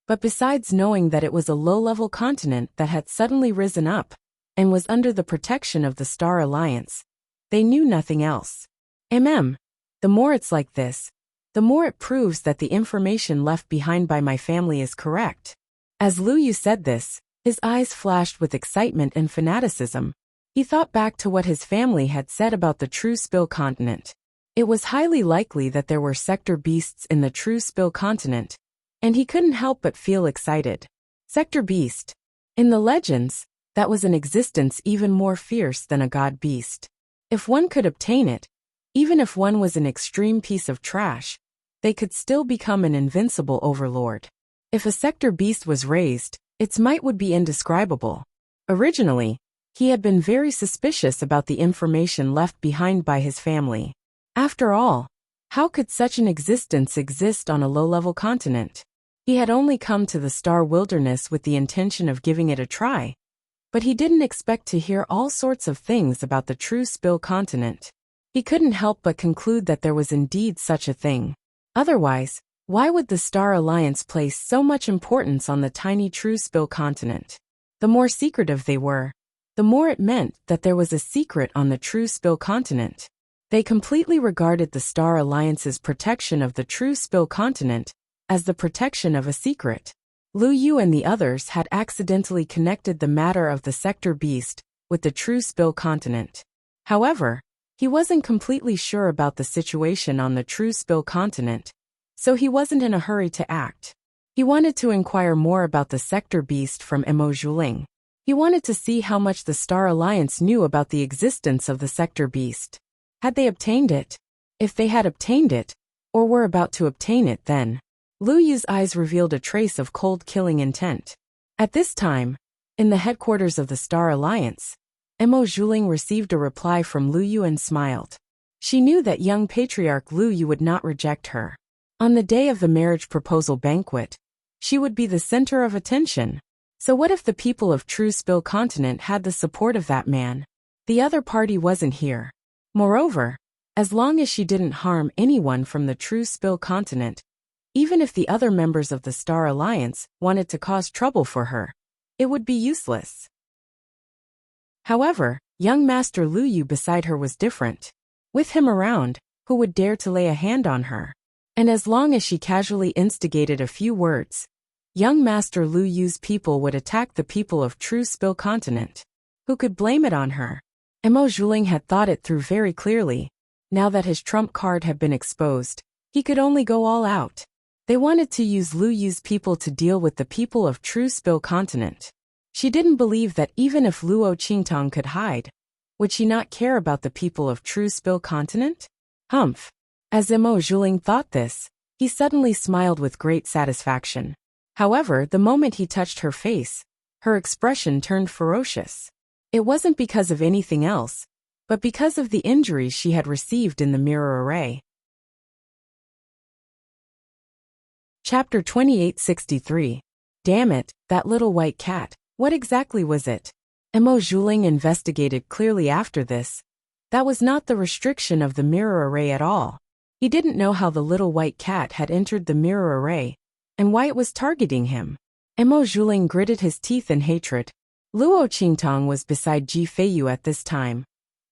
[SPEAKER 1] But besides knowing that it was a low-level continent that had suddenly risen up and was under the protection of the Star Alliance, they knew nothing else. The more it's like this, the more it proves that the information left behind by my family is correct. As Lu Yu said this, his eyes flashed with excitement and fanaticism. He thought back to what his family had said about the true Spill continent. It was highly likely that there were sector beasts in the true Spill continent, and he couldn't help but feel excited. Sector beast. In the legends, that was an existence even more fierce than a god beast. If one could obtain it, even if one was an extreme piece of trash, they could still become an invincible overlord. If a sector beast was raised, its might would be indescribable. Originally, he had been very suspicious about the information left behind by his family. After all, how could such an existence exist on a low-level continent? He had only come to the Star Wilderness with the intention of giving it a try, but he didn't expect to hear all sorts of things about the true Spill continent. He couldn't help but conclude that there was indeed such a thing. Otherwise, why would the Star Alliance place so much importance on the tiny true Spill continent? The more secretive they were, the more it meant that there was a secret on the true Spill continent. They completely regarded the Star Alliance's protection of the true Spill continent as the protection of a secret. Lu Yu and the others had accidentally connected the matter of the sector beast with the true Spill continent. However, he wasn't completely sure about the situation on the true Spill continent, so he wasn't in a hurry to act. He wanted to inquire more about the sector beast from Emo Juling. He wanted to see how much the Star Alliance knew about the existence of the sector beast. Had they obtained it? If they had obtained it, or were about to obtain it, then Lu Yu's eyes revealed a trace of cold killing intent. At this time, in the headquarters of the Star Alliance, Emo Juling received a reply from Lu Yu and smiled. She knew that young patriarch Lu Yu would not reject her. On the day of the marriage proposal banquet, she would be the center of attention. So what if the people of True Spill Continent had the support of that man? The other party wasn't here. Moreover, as long as she didn't harm anyone from the True Spill Continent, even if the other members of the Star Alliance wanted to cause trouble for her, it would be useless. However, young Master Lu Yu beside her was different. With him around, who would dare to lay a hand on her? And as long as she casually instigated a few words, young Master Lu Yu's people would attack the people of True Spill Continent. Who could blame it on her? Mo Zhuling had thought it through very clearly. Now that his trump card had been exposed, he could only go all out. They wanted to use Lu Yu's people to deal with the people of True Spill Continent. She didn't believe that even if Luo Qingtang could hide, would she not care about the people of True Spill Continent? Humph. As Mo Zhuling thought this, he suddenly smiled with great satisfaction. However, the moment he touched her face, her expression turned ferocious. It wasn't because of anything else, but because of the injuries she had received in the mirror array. Chapter 2863. Damn it, that little white cat, what exactly was it? Mo Zhuling investigated clearly after this. That was not the restriction of the mirror array at all. He didn't know how the little white cat had entered the mirror array, and why it was targeting him. Mo Zhuling gritted his teeth in hatred. Luo Qingtang was beside Ji Feiyu at this time,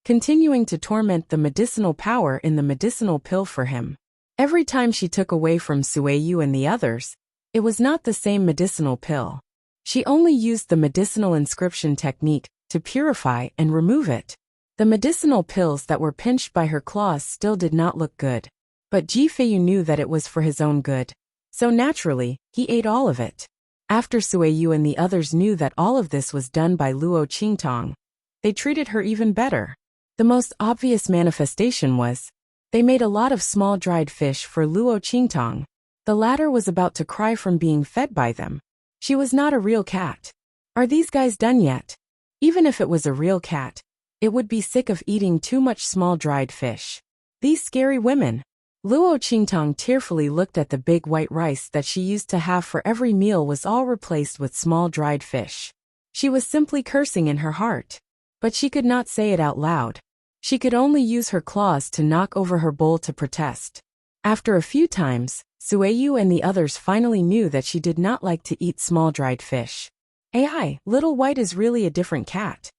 [SPEAKER 1] continuing to torment the medicinal power in the medicinal pill for him. Every time she took away from Sueyu and the others, it was not the same medicinal pill. She only used the medicinal inscription technique to purify and remove it. The medicinal pills that were pinched by her claws still did not look good. But Ji Feiyu knew that it was for his own good. So naturally, he ate all of it. After Sueyu and the others knew that all of this was done by Luo Qingtang, they treated her even better. The most obvious manifestation was, they made a lot of small dried fish for Luo Qingtang. The latter was about to cry from being fed by them. She was not a real cat. Are these guys done yet? Even if it was a real cat, it would be sick of eating too much small dried fish. These scary women. Luo Qingtang tearfully looked at the big white rice that she used to have for every meal was all replaced with small dried fish. She was simply cursing in her heart. But she could not say it out loud. She could only use her claws to knock over her bowl to protest. After a few times, Sueyu and the others finally knew that she did not like to eat small dried fish. AI, Little White is really a different cat.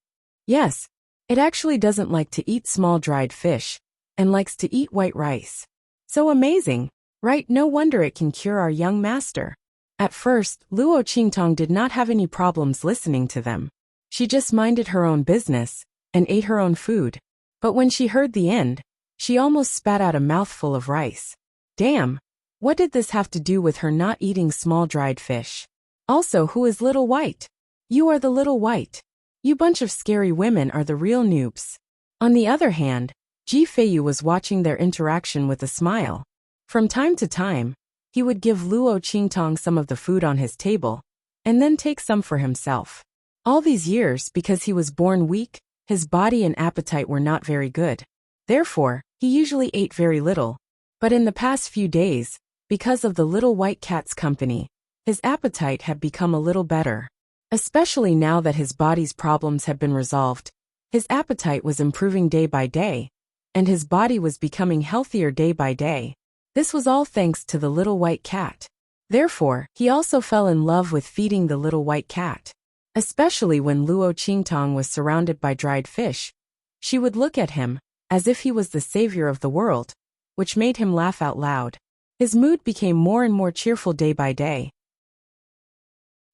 [SPEAKER 1] Yes, it actually doesn't like to eat small dried fish, and likes to eat white rice. So amazing, right? No wonder it can cure our young master. At first, Luo Qingtang did not have any problems listening to them. She just minded her own business, and ate her own food. But when she heard the end, she almost spat out a mouthful of rice. Damn, what did this have to do with her not eating small dried fish? Also, who is Little White? You are the Little White. You bunch of scary women are the real noobs. On the other hand, Ji Feiyu was watching their interaction with a smile. From time to time, he would give Luo Qingtang some of the food on his table, and then take some for himself. All these years, because he was born weak, his body and appetite were not very good. Therefore, he usually ate very little. But in the past few days, because of the little white cat's company, his appetite had become a little better. Especially now that his body's problems had been resolved, his appetite was improving day by day, and his body was becoming healthier day by day. This was all thanks to the little white cat. Therefore, he also fell in love with feeding the little white cat. Especially when Luo Qingtang was surrounded by dried fish, she would look at him, as if he was the savior of the world, which made him laugh out loud. His mood became more and more cheerful day by day.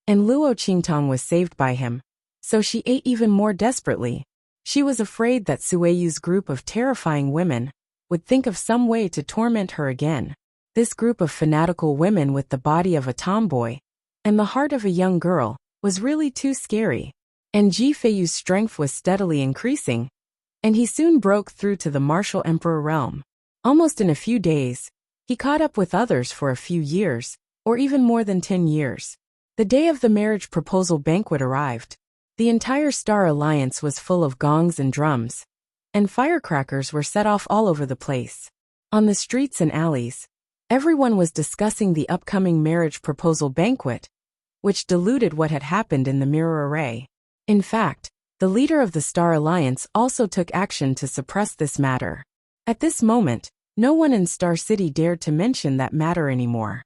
[SPEAKER 1] And Luo Qingtang was saved by him, so she ate even more desperately. She was afraid that Sueyu's group of terrifying women would think of some way to torment her again. This group of fanatical women with the body of a tomboy and the heart of a young girl was really too scary. And Ji Feiyu's strength was steadily increasing, and he soon broke through to the martial emperor realm. Almost in a few days, he caught up with others for a few years, or even more than 10 years. The day of the marriage proposal banquet arrived. The entire Star Alliance was full of gongs and drums. and firecrackers were set off all over the place. On the streets and alleys, everyone was discussing the upcoming marriage proposal banquet, which diluted what had happened in the mirror array. In fact, the leader of the Star Alliance also took action to suppress this matter. At this moment, no one in Star City dared to mention that matter anymore.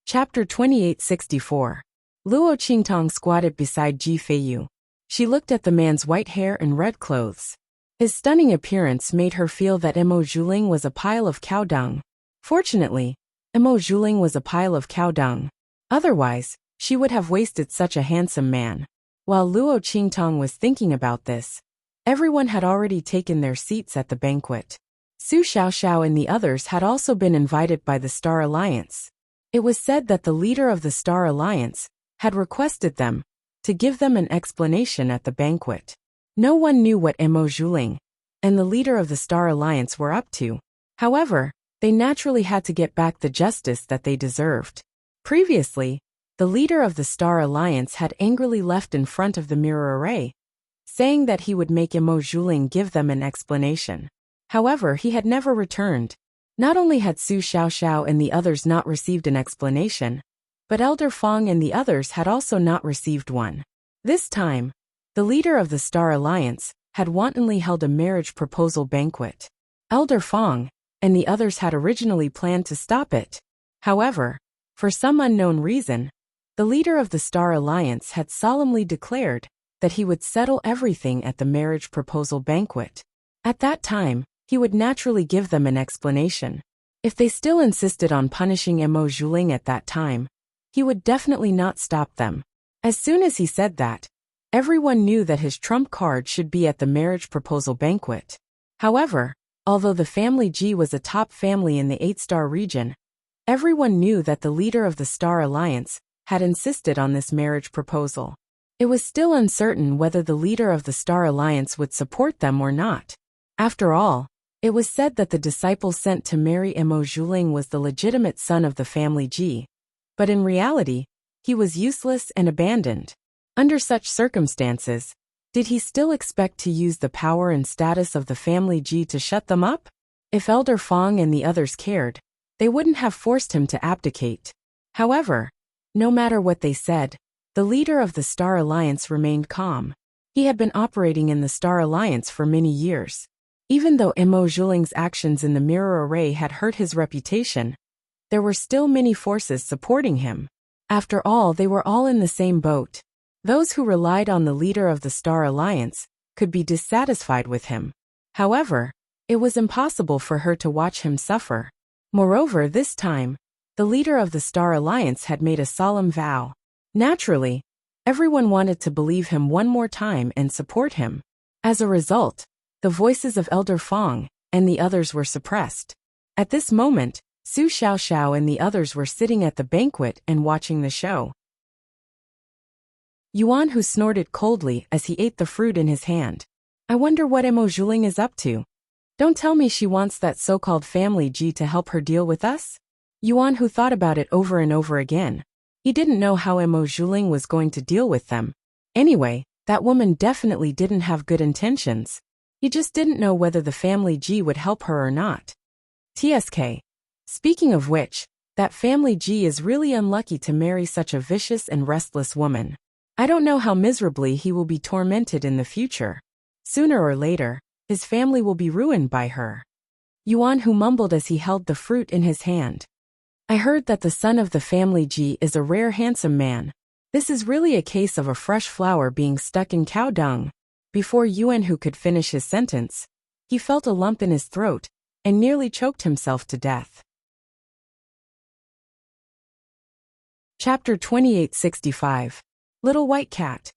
[SPEAKER 1] Chapter 2864. Luo Qingtong squatted beside Ji Feiyu. She looked at the man's white hair and red clothes. His stunning appearance made her feel that Emo Zhuling was a pile of cow dung. Fortunately, Emo Zhuling was a pile of cow dung. Otherwise, she would have wasted such a handsome man. While Luo Qingtong was thinking about this, everyone had already taken their seats at the banquet. Su Xiaoxiao and the others had also been invited by the Star Alliance. It was said that the leader of the Star Alliance had requested them to give them an explanation at the banquet. No one knew what Emo Zhuling and the leader of the Star Alliance were up to. However, they naturally had to get back the justice that they deserved. Previously, the leader of the Star Alliance had angrily left in front of the mirror array, saying that he would make Emo Zhuling give them an explanation. However, he had never returned. Not only had Su Xiaoxiao and the others not received an explanation, but Elder Fong and the others had also not received one. This time, the leader of the Star Alliance had wantonly held a marriage proposal banquet. Elder Fong and the others had originally planned to stop it. However, for some unknown reason, the leader of the Star Alliance had solemnly declared that he would settle everything at the marriage proposal banquet. At that time, he would naturally give them an explanation. If they still insisted on punishing Emo Zhuling at that time, he would definitely not stop them. As soon as he said that, everyone knew that his trump card should be at the marriage proposal banquet. However, although the family Ji was a top family in the 8-star region, everyone knew that the leader of the Star Alliance had insisted on this marriage proposal. It was still uncertain whether the leader of the Star Alliance would support them or not. After all, it was said that the disciple sent to marry Emo Zhuling was the legitimate son of the family Ji, but in reality, he was useless and abandoned. Under such circumstances, did he still expect to use the power and status of the family Ji to shut them up? If Elder Fong and the others cared, they wouldn't have forced him to abdicate. However, no matter what they said, the leader of the Star Alliance remained calm. He had been operating in the Star Alliance for many years. Even though Emo Zhuling's actions in the mirror array had hurt his reputation, there were still many forces supporting him. After all, they were all in the same boat. Those who relied on the leader of the Star Alliance could be dissatisfied with him. However, it was impossible for her to watch him suffer. Moreover, this time, the leader of the Star Alliance had made a solemn vow. Naturally, everyone wanted to believe him one more time and support him. As a result, the voices of Elder Fong and the others were suppressed. At this moment, Su Xiaoxiao and the others were sitting at the banquet and watching the show. Yuan Hu snorted coldly as he ate the fruit in his hand. I wonder what Emo Zhuling is up to. Don't tell me she wants that so-called family Ji to help her deal with us? Yuan Hu thought about it over and over again. He didn't know how Emo Zhuling was going to deal with them. Anyway, that woman definitely didn't have good intentions. He just didn't know whether the family Ji would help her or not. TSK. Speaking of which, that family Ji is really unlucky to marry such a vicious and restless woman. I don't know how miserably he will be tormented in the future. Sooner or later, his family will be ruined by her. Yuan Hu mumbled as he held the fruit in his hand. I heard that the son of the family Ji is a rare handsome man. This is really a case of a fresh flower being stuck in cow dung. Before Yuan Hu could finish his sentence, he felt a lump in his throat and nearly choked himself to death. Chapter 2865. Little White Cat.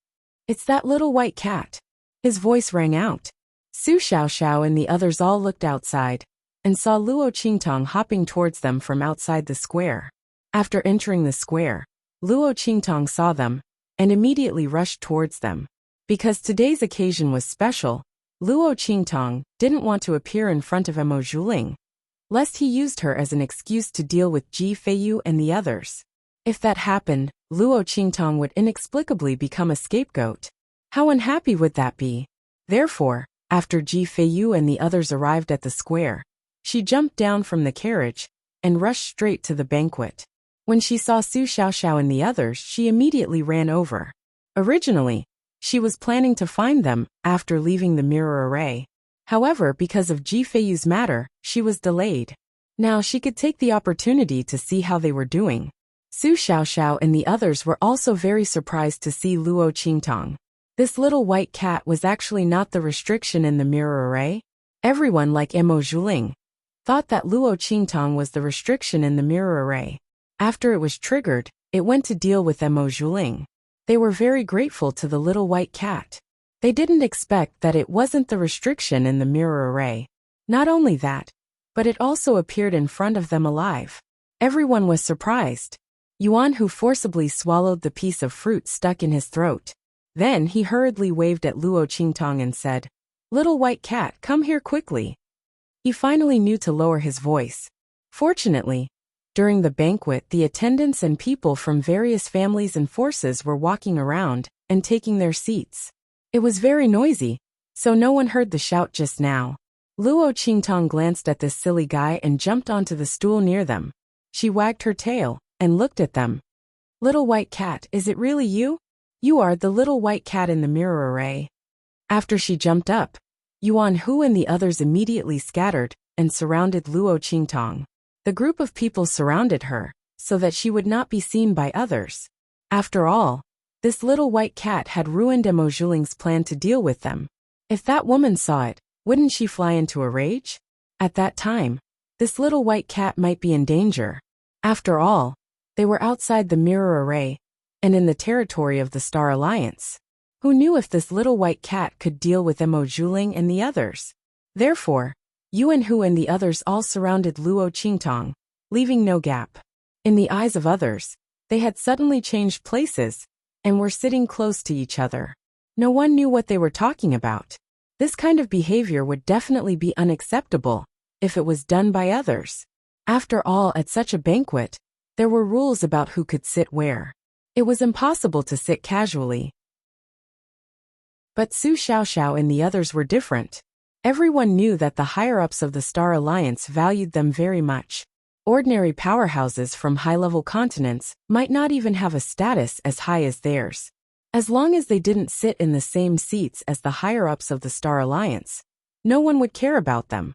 [SPEAKER 1] It's that little white cat. His voice rang out. Su Xiaoxiao and the others all looked outside and saw Luo Qingtong hopping towards them from outside the square. After entering the square, Luo Qingtong saw them and immediately rushed towards them. Because today's occasion was special, Luo Qingtong didn't want to appear in front of Emo Zhuling, lest he used her as an excuse to deal with Ji Feiyu and the others. If that happened, Luo Qingtong would inexplicably become a scapegoat. How unhappy would that be? Therefore, after Ji Feiyu and the others arrived at the square, she jumped down from the carriage and rushed straight to the banquet. When she saw Su Xiaoxiao and the others, she immediately ran over. Originally, she was planning to find them after leaving the mirror array. However, because of Ji Feiyu's matter, she was delayed. Now she could take the opportunity to see how they were doing. Su Xiaoxiao and the others were also very surprised to see Luo Qingtong. This little white cat was actually not the restriction in the mirror array. Everyone, like Mo Zhuling, thought that Luo Qingtong was the restriction in the mirror array. After it was triggered, it went to deal with Mo Zhuling. They were very grateful to the little white cat. They didn't expect that it wasn't the restriction in the mirror array. Not only that, but it also appeared in front of them alive. Everyone was surprised. Yuan, who forcibly swallowed the piece of fruit stuck in his throat. Then he hurriedly waved at Luo Qingtong and said, "Little white cat, come here quickly." He finally knew to lower his voice. Fortunately, during the banquet, the attendants and people from various families and forces were walking around and taking their seats. It was very noisy, so no one heard the shout just now. Luo Qingtong glanced at this silly guy and jumped onto the stool near them. She wagged her tail and looked at them. "Little white cat, is it really you? You are the little white cat in the mirror array." After she jumped up, Yuan Hu and the others immediately scattered and surrounded Luo Qingtong. The group of people surrounded her so that she would not be seen by others. After all, this little white cat had ruined Mo Zhuling's plan to deal with them. If that woman saw it, wouldn't she fly into a rage? At that time, this little white cat might be in danger. After all, they were outside the mirror array and in the territory of the Star Alliance. Who knew if this little white cat could deal with Mo Zhuling and the others? Therefore, Yuan Hu and the others all surrounded Luo Qingtong, leaving no gap. In the eyes of others, they had suddenly changed places and were sitting close to each other. No one knew what they were talking about. This kind of behavior would definitely be unacceptable if it was done by others. After all, at such a banquet, there were rules about who could sit where. It was impossible to sit casually. But Su Xiaoxiao and the others were different. Everyone knew that the higher-ups of the Star Alliance valued them very much. Ordinary powerhouses from high-level continents might not even have a status as high as theirs. As long as they didn't sit in the same seats as the higher-ups of the Star Alliance, no one would care about them.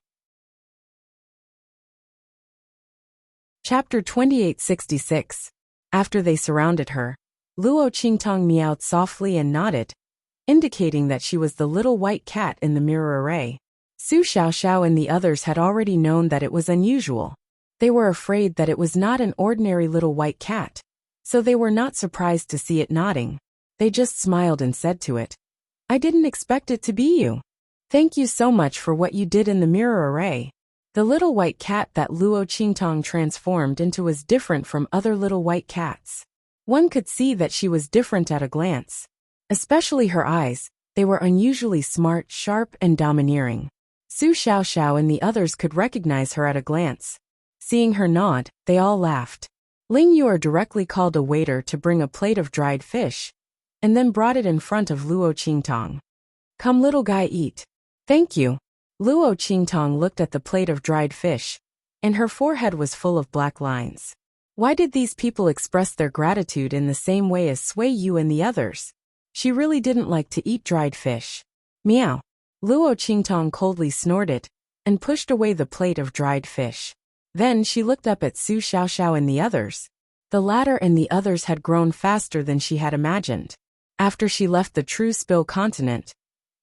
[SPEAKER 1] Chapter 2866. After they surrounded her, Luo Qingtong meowed softly and nodded, indicating that she was the little white cat in the mirror array. Su Xiaoxiao and the others had already known that it was unusual. They were afraid that it was not an ordinary little white cat, so they were not surprised to see it nodding. They just smiled and said to it, "I didn't expect it to be you. Thank you so much for what you did in the mirror array." The little white cat that Luo Qingtong transformed into was different from other little white cats. One could see that she was different at a glance. Especially her eyes, they were unusually smart, sharp, and domineering. Su Xiaoxiao and the others could recognize her at a glance. Seeing her nod, they all laughed. Ling Yuer directly called a waiter to bring a plate of dried fish, and then brought it in front of Luo Qingtong. "Come, little guy, eat." "Thank you." Luo Qingtong looked at the plate of dried fish, and her forehead was full of black lines. Why did these people express their gratitude in the same way as Sui Yu and the others? She really didn't like to eat dried fish. Meow. Luo Qingtong coldly snorted and pushed away the plate of dried fish. Then she looked up at Su Xiaoxiao and the others. The latter and the others had grown faster than she had imagined. After she left the True Spill continent,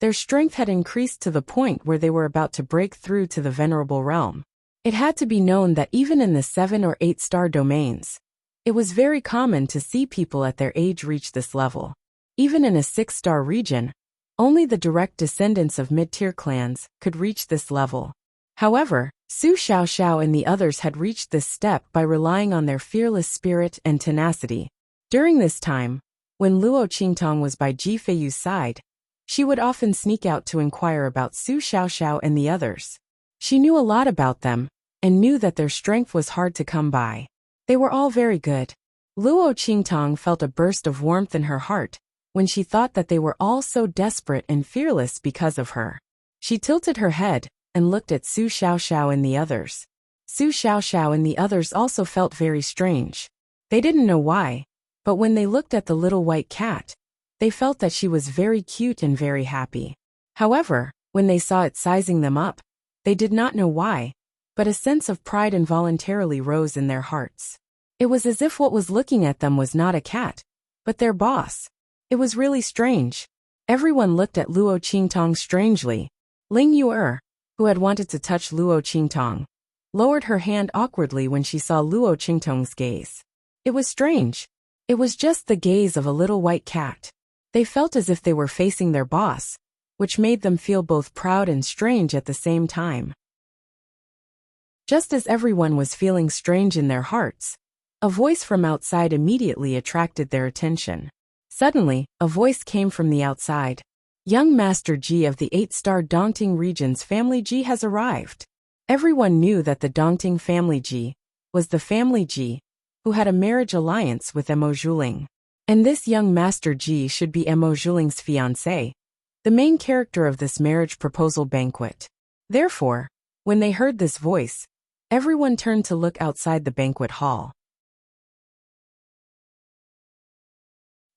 [SPEAKER 1] their strength had increased to the point where they were about to break through to the Venerable Realm. It had to be known that even in the 7 or 8-star domains, it was very common to see people at their age reach this level. Even in a 6-star region, only the direct descendants of mid-tier clans could reach this level. However, Su Xiaoxiao and the others had reached this step by relying on their fearless spirit and tenacity. During this time, when Luo Qingtong was by Ji Feiyu's side, she would often sneak out to inquire about Su Xiaoxiao and the others. She knew a lot about them, and knew that their strength was hard to come by. They were all very good. Luo Qingtong felt a burst of warmth in her heart when she thought that they were all so desperate and fearless because of her. She tilted her head and looked at Su Xiaoxiao and the others. Su Xiaoxiao and the others also felt very strange. They didn't know why, but when they looked at the little white cat, they felt that she was very cute and very happy. However, when they saw it sizing them up, they did not know why, but a sense of pride involuntarily rose in their hearts. It was as if what was looking at them was not a cat, but their boss. It was really strange. Everyone looked at Luo Qingtong strangely. Ling Yu'er, who had wanted to touch Luo Qingtong, lowered her hand awkwardly when she saw Luo Qingtong's gaze. It was strange. It was just the gaze of a little white cat. They felt as if they were facing their boss, which made them feel both proud and strange at the same time. Just as everyone was feeling strange in their hearts, a voice from outside immediately attracted their attention. Suddenly, a voice came from the outside. Young Master Ji of the 8-star Dongting region's family Ji has arrived. Everyone knew that the Dongting family Ji was the family Ji who had a marriage alliance with Emo Zhuling. And this young Master Ji should be Emo Zhuling's fiancé, the main character of this marriage proposal banquet. Therefore, when they heard this voice, everyone turned to look outside the banquet hall.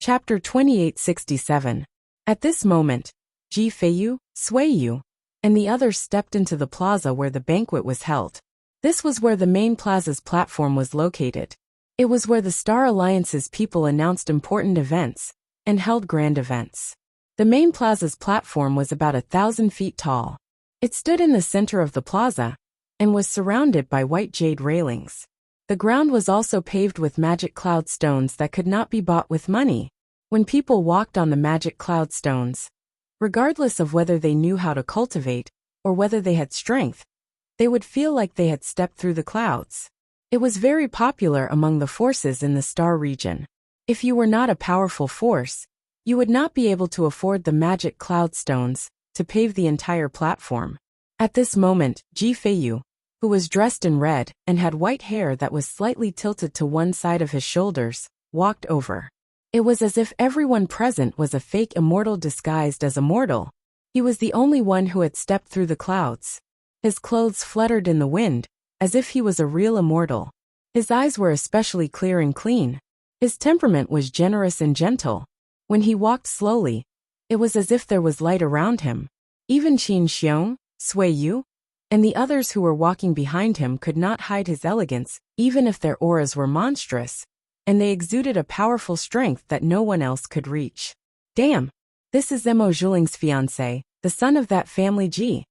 [SPEAKER 1] Chapter 2867. At this moment, Ji Feiyu, Suiyu, and the others stepped into the plaza where the banquet was held. This was where the main plaza's platform was located. It was where the Star Alliance's people announced important events and held grand events. The main plaza's platform was about 1,000 feet tall. It stood in the center of the plaza and was surrounded by white jade railings. The ground was also paved with magic cloud stones that could not be bought with money. When people walked on the magic cloud stones, regardless of whether they knew how to cultivate or whether they had strength, they would feel like they had stepped through the clouds. It was very popular among the forces in the Star region. If you were not a powerful force, you would not be able to afford the magic cloud stones to pave the entire platform. At this moment, Ji Feiyu, who was dressed in red and had white hair that was slightly tilted to one side of his shoulders, walked over. It was as if everyone present was a fake immortal disguised as a mortal. He was the only one who had stepped through the clouds. His clothes fluttered in the wind, as if he was a real immortal. His eyes were especially clear and clean. His temperament was generous and gentle. When he walked slowly, it was as if there was light around him. Even Qin Xiong, Suiyu, and the others who were walking behind him could not hide his elegance, even if their auras were monstrous, and they exuded a powerful strength that no one else could reach. Damn! This is Emo Zhuling's fiancé, the son of that family Ji.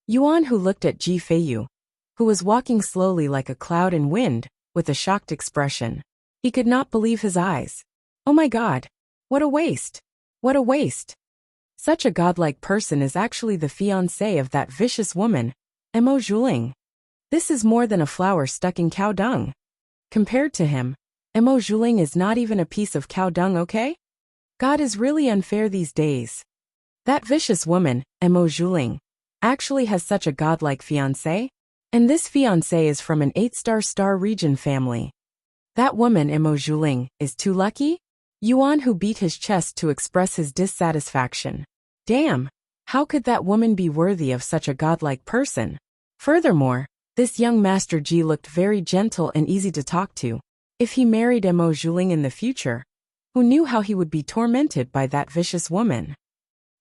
[SPEAKER 1] Yuan, who looked at Ji Feiyu, who was walking slowly like a cloud in wind, with a shocked expression. He could not believe his eyes. Oh my God! What a waste! What a waste! Such a godlike person is actually the fiancé of that vicious woman, Emo Zhuling. This is more than a flower stuck in cow dung. Compared to him, Emo Zhuling is not even a piece of cow dung, okay? God is really unfair these days. That vicious woman, Emo Zhuling, actually has such a godlike fiancé, and this fiancé is from an 8-star Star region family. That woman, Emo Zhuling, is too lucky? Yuan, who beat his chest to express his dissatisfaction. Damn! How could that woman be worthy of such a godlike person? Furthermore, this young Master Ji looked very gentle and easy to talk to. If he married Emo Zhuling in the future, who knew how he would be tormented by that vicious woman?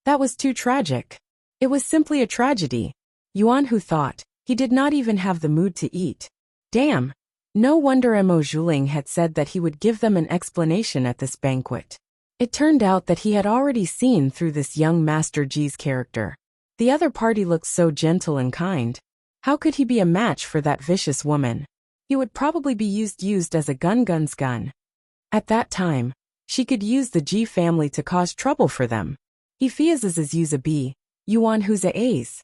[SPEAKER 1] That was too tragic. It was simply a tragedy. Yuan, who thought, he did not even have the mood to eat. Damn! No wonder Emo Zhuling had said that he would give them an explanation at this banquet. It turned out that he had already seen through this young Master Ji's character. The other party looked so gentle and kind. How could he be a match for that vicious woman? He would probably be used as a gun's gun. At that time, she could use the Ji family to cause trouble for them. He fears use a B, Yuan who's a A's.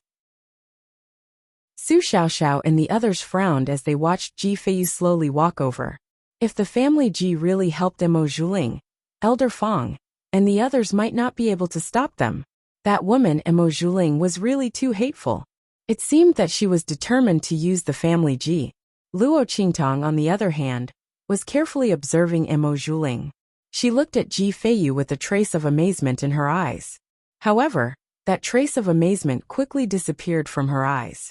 [SPEAKER 1] Su Xiaoxiao and the others frowned as they watched Ji Feiyu slowly walk over. If the family Ji really helped Emo Zhuling, Elder Fong, and the others might not be able to stop them. That woman, Emo Zhuling, was really too hateful. It seemed that she was determined to use the family Ji. Luo Qingtong, on the other hand, was carefully observing Emo Zhuling. She looked at Ji Feiyu with a trace of amazement in her eyes. However, that trace of amazement quickly disappeared from her eyes.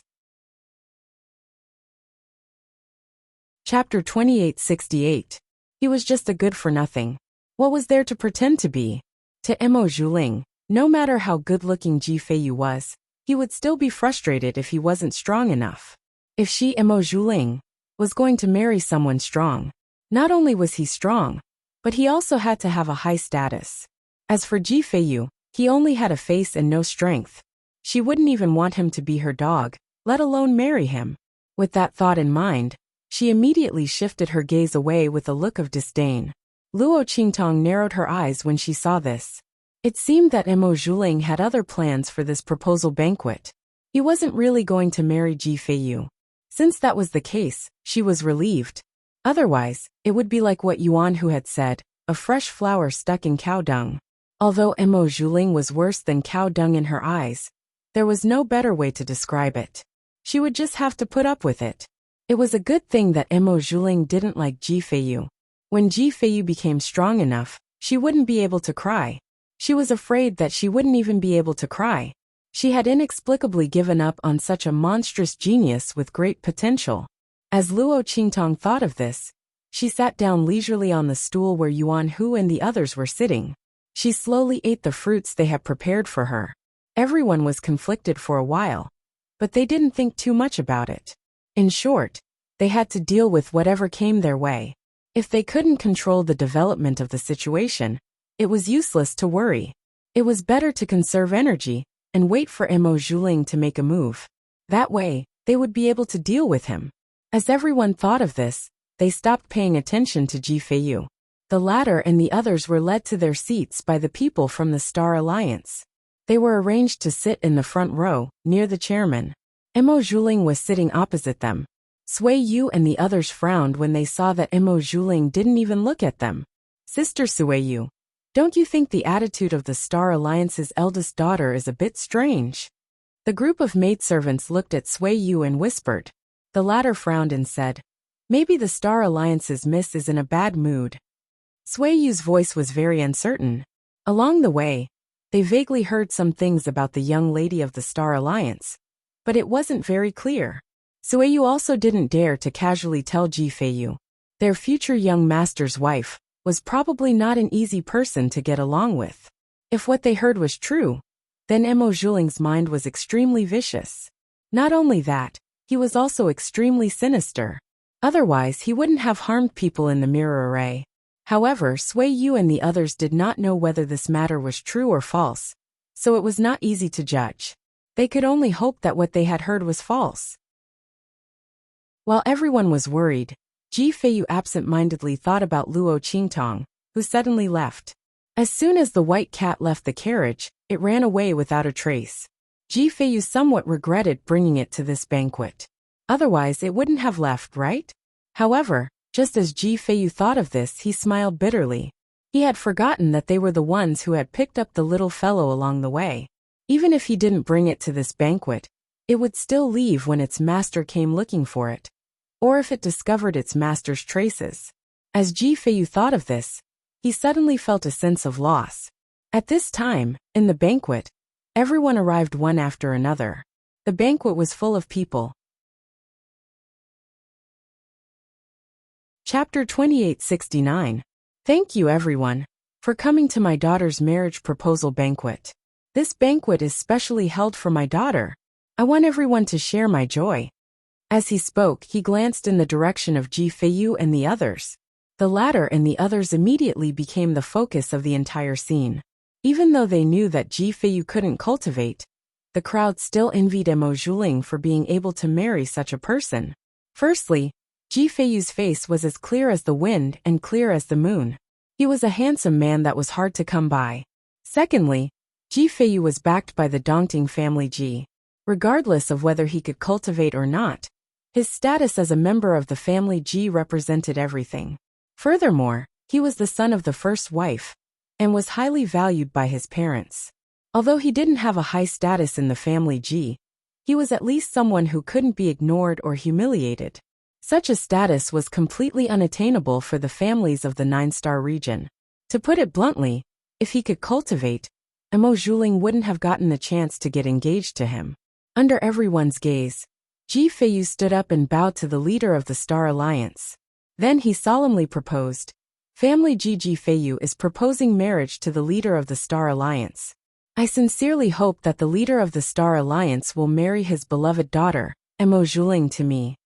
[SPEAKER 1] Chapter 2868. He was just a good-for-nothing. What was there to pretend to be? To Emo Zhuling, no matter how good-looking Ji Feiyu was, he would still be frustrated if he wasn't strong enough. If she, Emo Zhuling, was going to marry someone strong, not only was he strong, but he also had to have a high status. As for Ji Feiyu, he only had a face and no strength. She wouldn't even want him to be her dog, let alone marry him. With that thought in mind, she immediately shifted her gaze away with a look of disdain. Luo Qingtong narrowed her eyes when she saw this. It seemed that Emo Zhuling had other plans for this proposal banquet. He wasn't really going to marry Ji Feiyu. Since that was the case, she was relieved. Otherwise, it would be like what Yuan Hu had said, a fresh flower stuck in cow dung. Although Emo Zhuling was worse than cow dung in her eyes, there was no better way to describe it. She would just have to put up with it. It was a good thing that Emo Zhuling didn't like Ji Feiyu. When Ji Feiyu became strong enough, she wouldn't be able to cry. She was afraid that she wouldn't even be able to cry. She had inexplicably given up on such a monstrous genius with great potential. As Luo Qingtong thought of this, she sat down leisurely on the stool where Yuan Hu and the others were sitting. She slowly ate the fruits they had prepared for her. Everyone was conflicted for a while, but they didn't think too much about it. In short, they had to deal with whatever came their way. If they couldn't control the development of the situation, it was useless to worry. It was better to conserve energy and wait for Emo Zhuling to make a move. That way, they would be able to deal with him. As everyone thought of this, they stopped paying attention to Ji Feiyu. The latter and the others were led to their seats by the people from the Star Alliance. They were arranged to sit in the front row, near the chairman. Emo Zhuling was sitting opposite them. Sui Yu and the others frowned when they saw that Emo Zhuling didn't even look at them. Sister Sui Yu, don't you think the attitude of the Star Alliance's eldest daughter is a bit strange? The group of maidservants looked at Sui Yu and whispered. The latter frowned and said, maybe the Star Alliance's miss is in a bad mood. Sui Yu's voice was very uncertain. Along the way, they vaguely heard some things about the young lady of the Star Alliance, but it wasn't very clear. Sui Yu also didn't dare to casually tell Ji Feiyu. Their future young master's wife was probably not an easy person to get along with. If what they heard was true, then Emo Zhuling's mind was extremely vicious. Not only that, he was also extremely sinister. Otherwise, he wouldn't have harmed people in the mirror array. However, Sui Yu and the others did not know whether this matter was true or false, so it was not easy to judge. They could only hope that what they had heard was false. While everyone was worried, Ji Feiyu absent-mindedly thought about Luo Qingtong, who suddenly left. As soon as the white cat left the carriage, it ran away without a trace. Ji Feiyu somewhat regretted bringing it to this banquet. Otherwise, it wouldn't have left, right? However, just as Ji Feiyu thought of this, he smiled bitterly. He had forgotten that they were the ones who had picked up the little fellow along the way. Even if he didn't bring it to this banquet, it would still leave when its master came looking for it, or if it discovered its master's traces. As Ji Feiyu thought of this, he suddenly felt a sense of loss. At this time, in the banquet, everyone arrived one after another. The banquet was full of people. Chapter 2869. Thank you everyone for coming to my daughter's marriage proposal banquet. This banquet is specially held for my daughter. I want everyone to share my joy. As he spoke, he glanced in the direction of Ji Feiyu and the others. The latter and the others immediately became the focus of the entire scene. Even though they knew that Ji Feiyu couldn't cultivate, the crowd still envied Emo Zhuling for being able to marry such a person. Firstly, Ji Feiyu's face was as clear as the wind and clear as the moon. He was a handsome man that was hard to come by. Secondly, Ji Feiyu was backed by the Dongting family Ji. Regardless of whether he could cultivate or not, his status as a member of the family Ji represented everything. Furthermore, he was the son of the first wife, and was highly valued by his parents. Although he didn't have a high status in the family Ji, he was at least someone who couldn't be ignored or humiliated. Such a status was completely unattainable for the families of the 9-star region. To put it bluntly, if he could cultivate, Mo Zhuling wouldn't have gotten the chance to get engaged to him. Under everyone's gaze, Ji Feiyu stood up and bowed to the leader of the Star Alliance. Then he solemnly proposed, "Family Ji Feiyu is proposing marriage to the leader of the Star Alliance. I sincerely hope that the leader of the Star Alliance will marry his beloved daughter, Mo Zhuling, to me.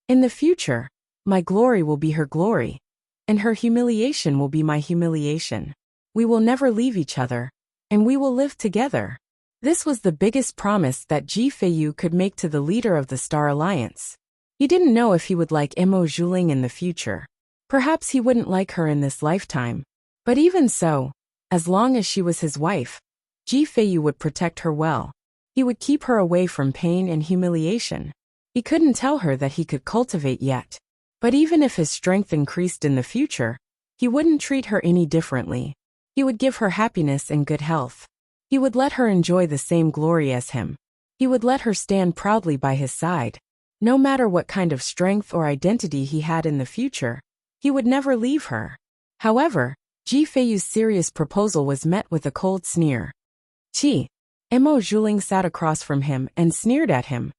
[SPEAKER 1] In the future, my glory will be her glory, and her humiliation will be my humiliation. We will never leave each other, and we will live together." This was the biggest promise that Ji Feiyu could make to the leader of the Star Alliance. He didn't know if he would like Mo Zhuling in the future. Perhaps he wouldn't like her in this lifetime. But even so, as long as she was his wife, Ji Feiyu would protect her well. He would keep her away from pain and humiliation. He couldn't tell her that he could cultivate yet. But even if his strength increased in the future, he wouldn't treat her any differently. He would give her happiness and good health. He would let her enjoy the same glory as him. He would let her stand proudly by his side. No matter what kind of strength or identity he had in the future, he would never leave her. However, Ji Feiyu's serious proposal was met with a cold sneer. Mo Zhuling sat across from him and sneered at him.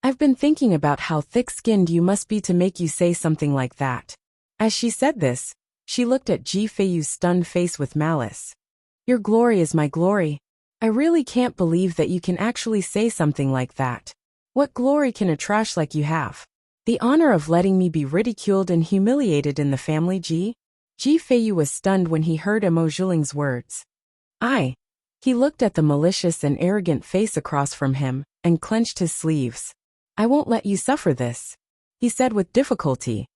[SPEAKER 1] "I've been thinking about how thick-skinned you must be to make you say something like that." As she said this, she looked at Ji Feiyu's stunned face with malice. "Your glory is my glory. I really can't believe that you can actually say something like that. What glory can a trash like you have? The honor of letting me be ridiculed and humiliated in the family, Ji?" Ji Feiyu was stunned when he heard Mo Zhuling's words. He looked at the malicious and arrogant face across from him and clenched his sleeves. "I won't let you suffer this," he said with difficulty.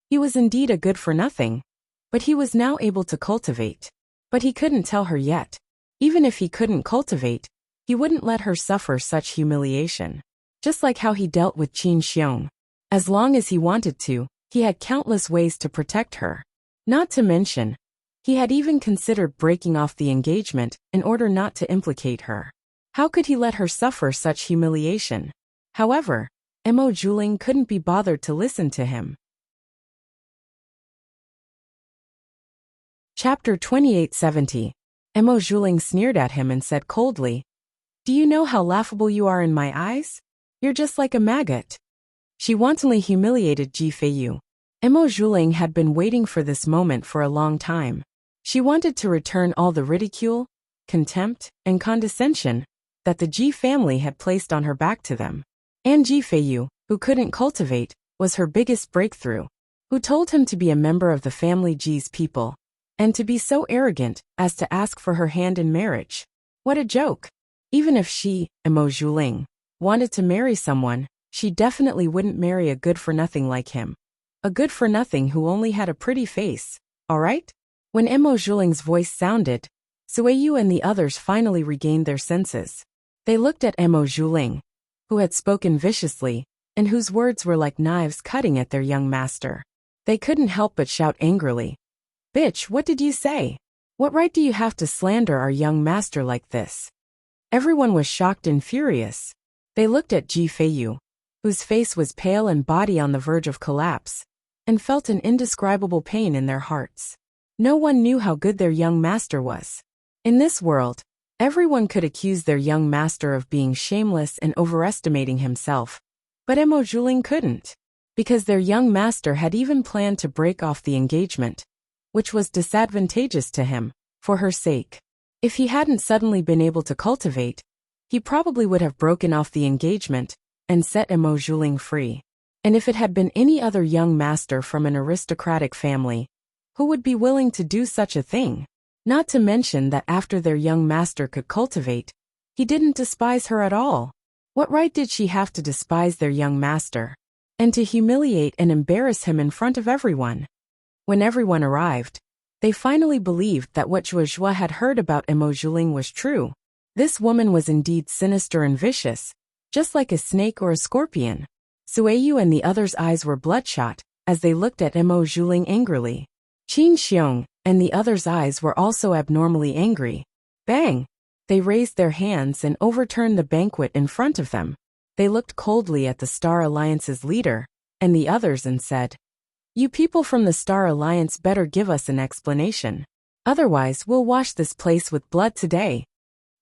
[SPEAKER 1] He was indeed a good-for-nothing, but he was now able to cultivate. But he couldn't tell her yet. Even if he couldn't cultivate, he wouldn't let her suffer such humiliation. Just like how he dealt with Qin Xiong. As long as he wanted to, he had countless ways to protect her. Not to mention, he had even considered breaking off the engagement in order not to implicate her. How could he let her suffer such humiliation? However, Mo Zhuling couldn't be bothered to listen to him. Chapter 2870. Mo Zhuling sneered at him and said coldly, "Do you know how laughable you are in my eyes? You're just like a maggot." She wantonly humiliated Ji Feiyu. Mo Zhuling had been waiting for this moment for a long time. She wanted to return all the ridicule, contempt, and condescension that the Ji family had placed on her back to them. And Ji Feiyu, who couldn't cultivate, was her biggest breakthrough. Who told him to be a member of the family Ji's people, and to be so arrogant as to ask for her hand in marriage. What a joke! Even if she, Mo Zhuling, wanted to marry someone, she definitely wouldn't marry a good-for-nothing like him. A good-for-nothing who only had a pretty face, alright? When Mo Zhuling's voice sounded, Sueyu and the others finally regained their senses. They looked at Mo Zhuling, who had spoken viciously, and whose words were like knives cutting at their young master. They couldn't help but shout angrily, "Bitch, what did you say? What right do you have to slander our young master like this?" Everyone was shocked and furious. They looked at Ji Feiyu, whose face was pale and body on the verge of collapse, and felt an indescribable pain in their hearts. No one knew how good their young master was. In this world, everyone could accuse their young master of being shameless and overestimating himself, but Mo Zhuling couldn't, because their young master had even planned to break off the engagement, which was disadvantageous to him, for her sake. If he hadn't suddenly been able to cultivate, he probably would have broken off the engagement and set Mo Zhuling free. And if it had been any other young master from an aristocratic family, who would be willing to do such a thing? Not to mention that after their young master could cultivate, he didn't despise her at all. What right did she have to despise their young master, and to humiliate and embarrass him in front of everyone? When everyone arrived, they finally believed that what Zhuozhua had heard about Mo Zhuling was true. This woman was indeed sinister and vicious, just like a snake or a scorpion. Sueyu and the others' eyes were bloodshot as they looked at Mo Zhuling angrily. Qin Xiong and the others' eyes were also abnormally angry. Bang! They raised their hands and overturned the banquet in front of them. They looked coldly at the Star Alliance's leader and the others and said, You people from the Star Alliance better give us an explanation. Otherwise, we'll wash this place with blood today.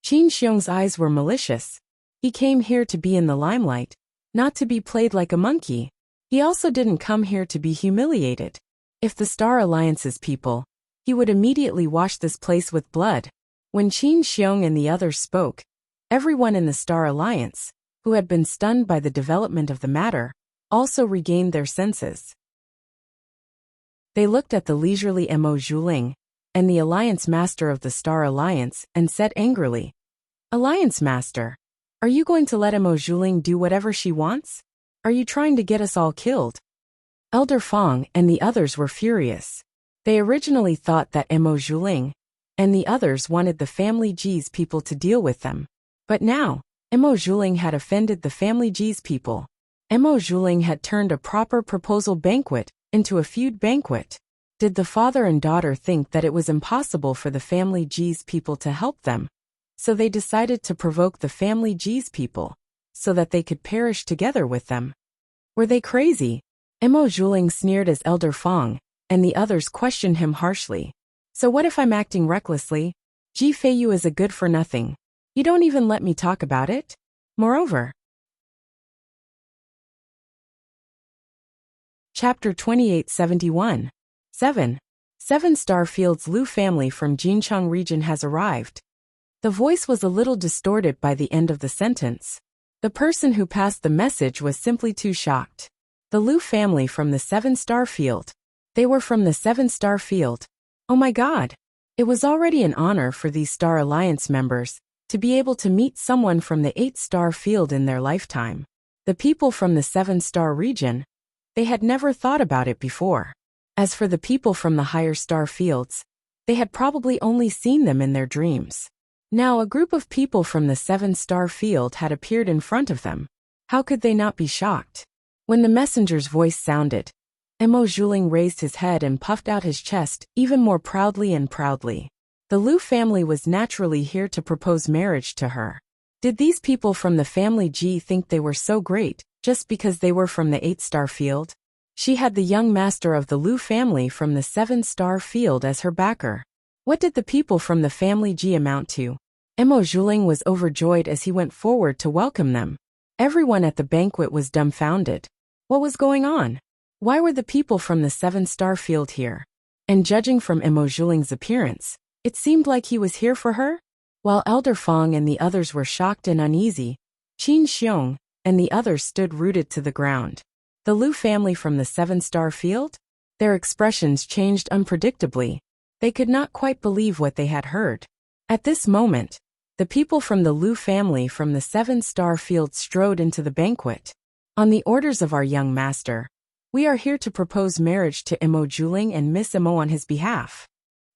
[SPEAKER 1] Qin Xiong's eyes were malicious. He came here to be in the limelight, not to be played like a monkey. He also didn't come here to be humiliated. If the Star Alliance's people, he would immediately wash this place with blood. When Qin Xiong and the others spoke, everyone in the Star Alliance, who had been stunned by the development of the matter, also regained their senses. They looked at the leisurely Mo Zhuling, and the Alliance Master of the Star Alliance, and said angrily, "Alliance Master, are you going to let Mo Zhuling do whatever she wants? Are you trying to get us all killed?" Elder Fong and the others were furious. They originally thought that Mo Zhuling and the others wanted the Family G's people to deal with them. But now, Mo Zhuling had offended the Family G's people. Mo Zhuling had turned a proper proposal banquet into a feud banquet. Did the father and daughter think that it was impossible for the Family G's people to help them? So they decided to provoke the Family G's people, so that they could perish together with them. Were they crazy? Mo Zhuling sneered as Elder Fong, and the others questioned him harshly. So what if I'm acting recklessly? Ji Feiyu is a good-for-nothing. You don't even let me talk about it? Moreover. Chapter 2871. 7. Seven-Star Field's Lu family from Jincheng region has arrived. The voice was a little distorted by the end of the sentence. The person who passed the message was simply too shocked. The Lu family from the Seven-Star Field. They were from the Seven-Star Field. Oh my God! It was already an honor for these Star Alliance members to be able to meet someone from the 8-Star Field in their lifetime. The people from the 7-Star region, they had never thought about it before. As for the people from the higher star fields, they had probably only seen them in their dreams. Now a group of people from the 7-Star Field had appeared in front of them. How could they not be shocked? When the messenger's voice sounded, Mo Zhuling raised his head and puffed out his chest even more proudly and proudly. The Lu family was naturally here to propose marriage to her. Did these people from the Family G think they were so great, just because they were from the 8-Star Field? She had the young master of the Lu family from the 7-Star Field as her backer. What did the people from the Family G amount to? Mo Zhuling was overjoyed as he went forward to welcome them. Everyone at the banquet was dumbfounded. What was going on? Why were the people from the 7-Star Field here? And judging from Mo Zhuling's appearance, it seemed like he was here for her? While Elder Fong and the others were shocked and uneasy, Qin Xiong and the others stood rooted to the ground. The Lu family from the 7-Star Field? Their expressions changed unpredictably. They could not quite believe what they had heard. At this moment, the people from the Lu family from the 7-Star Field strode into the banquet. On the orders of our young master, we are here to propose marriage to Mo Zhuling and Miss Mo on his behalf.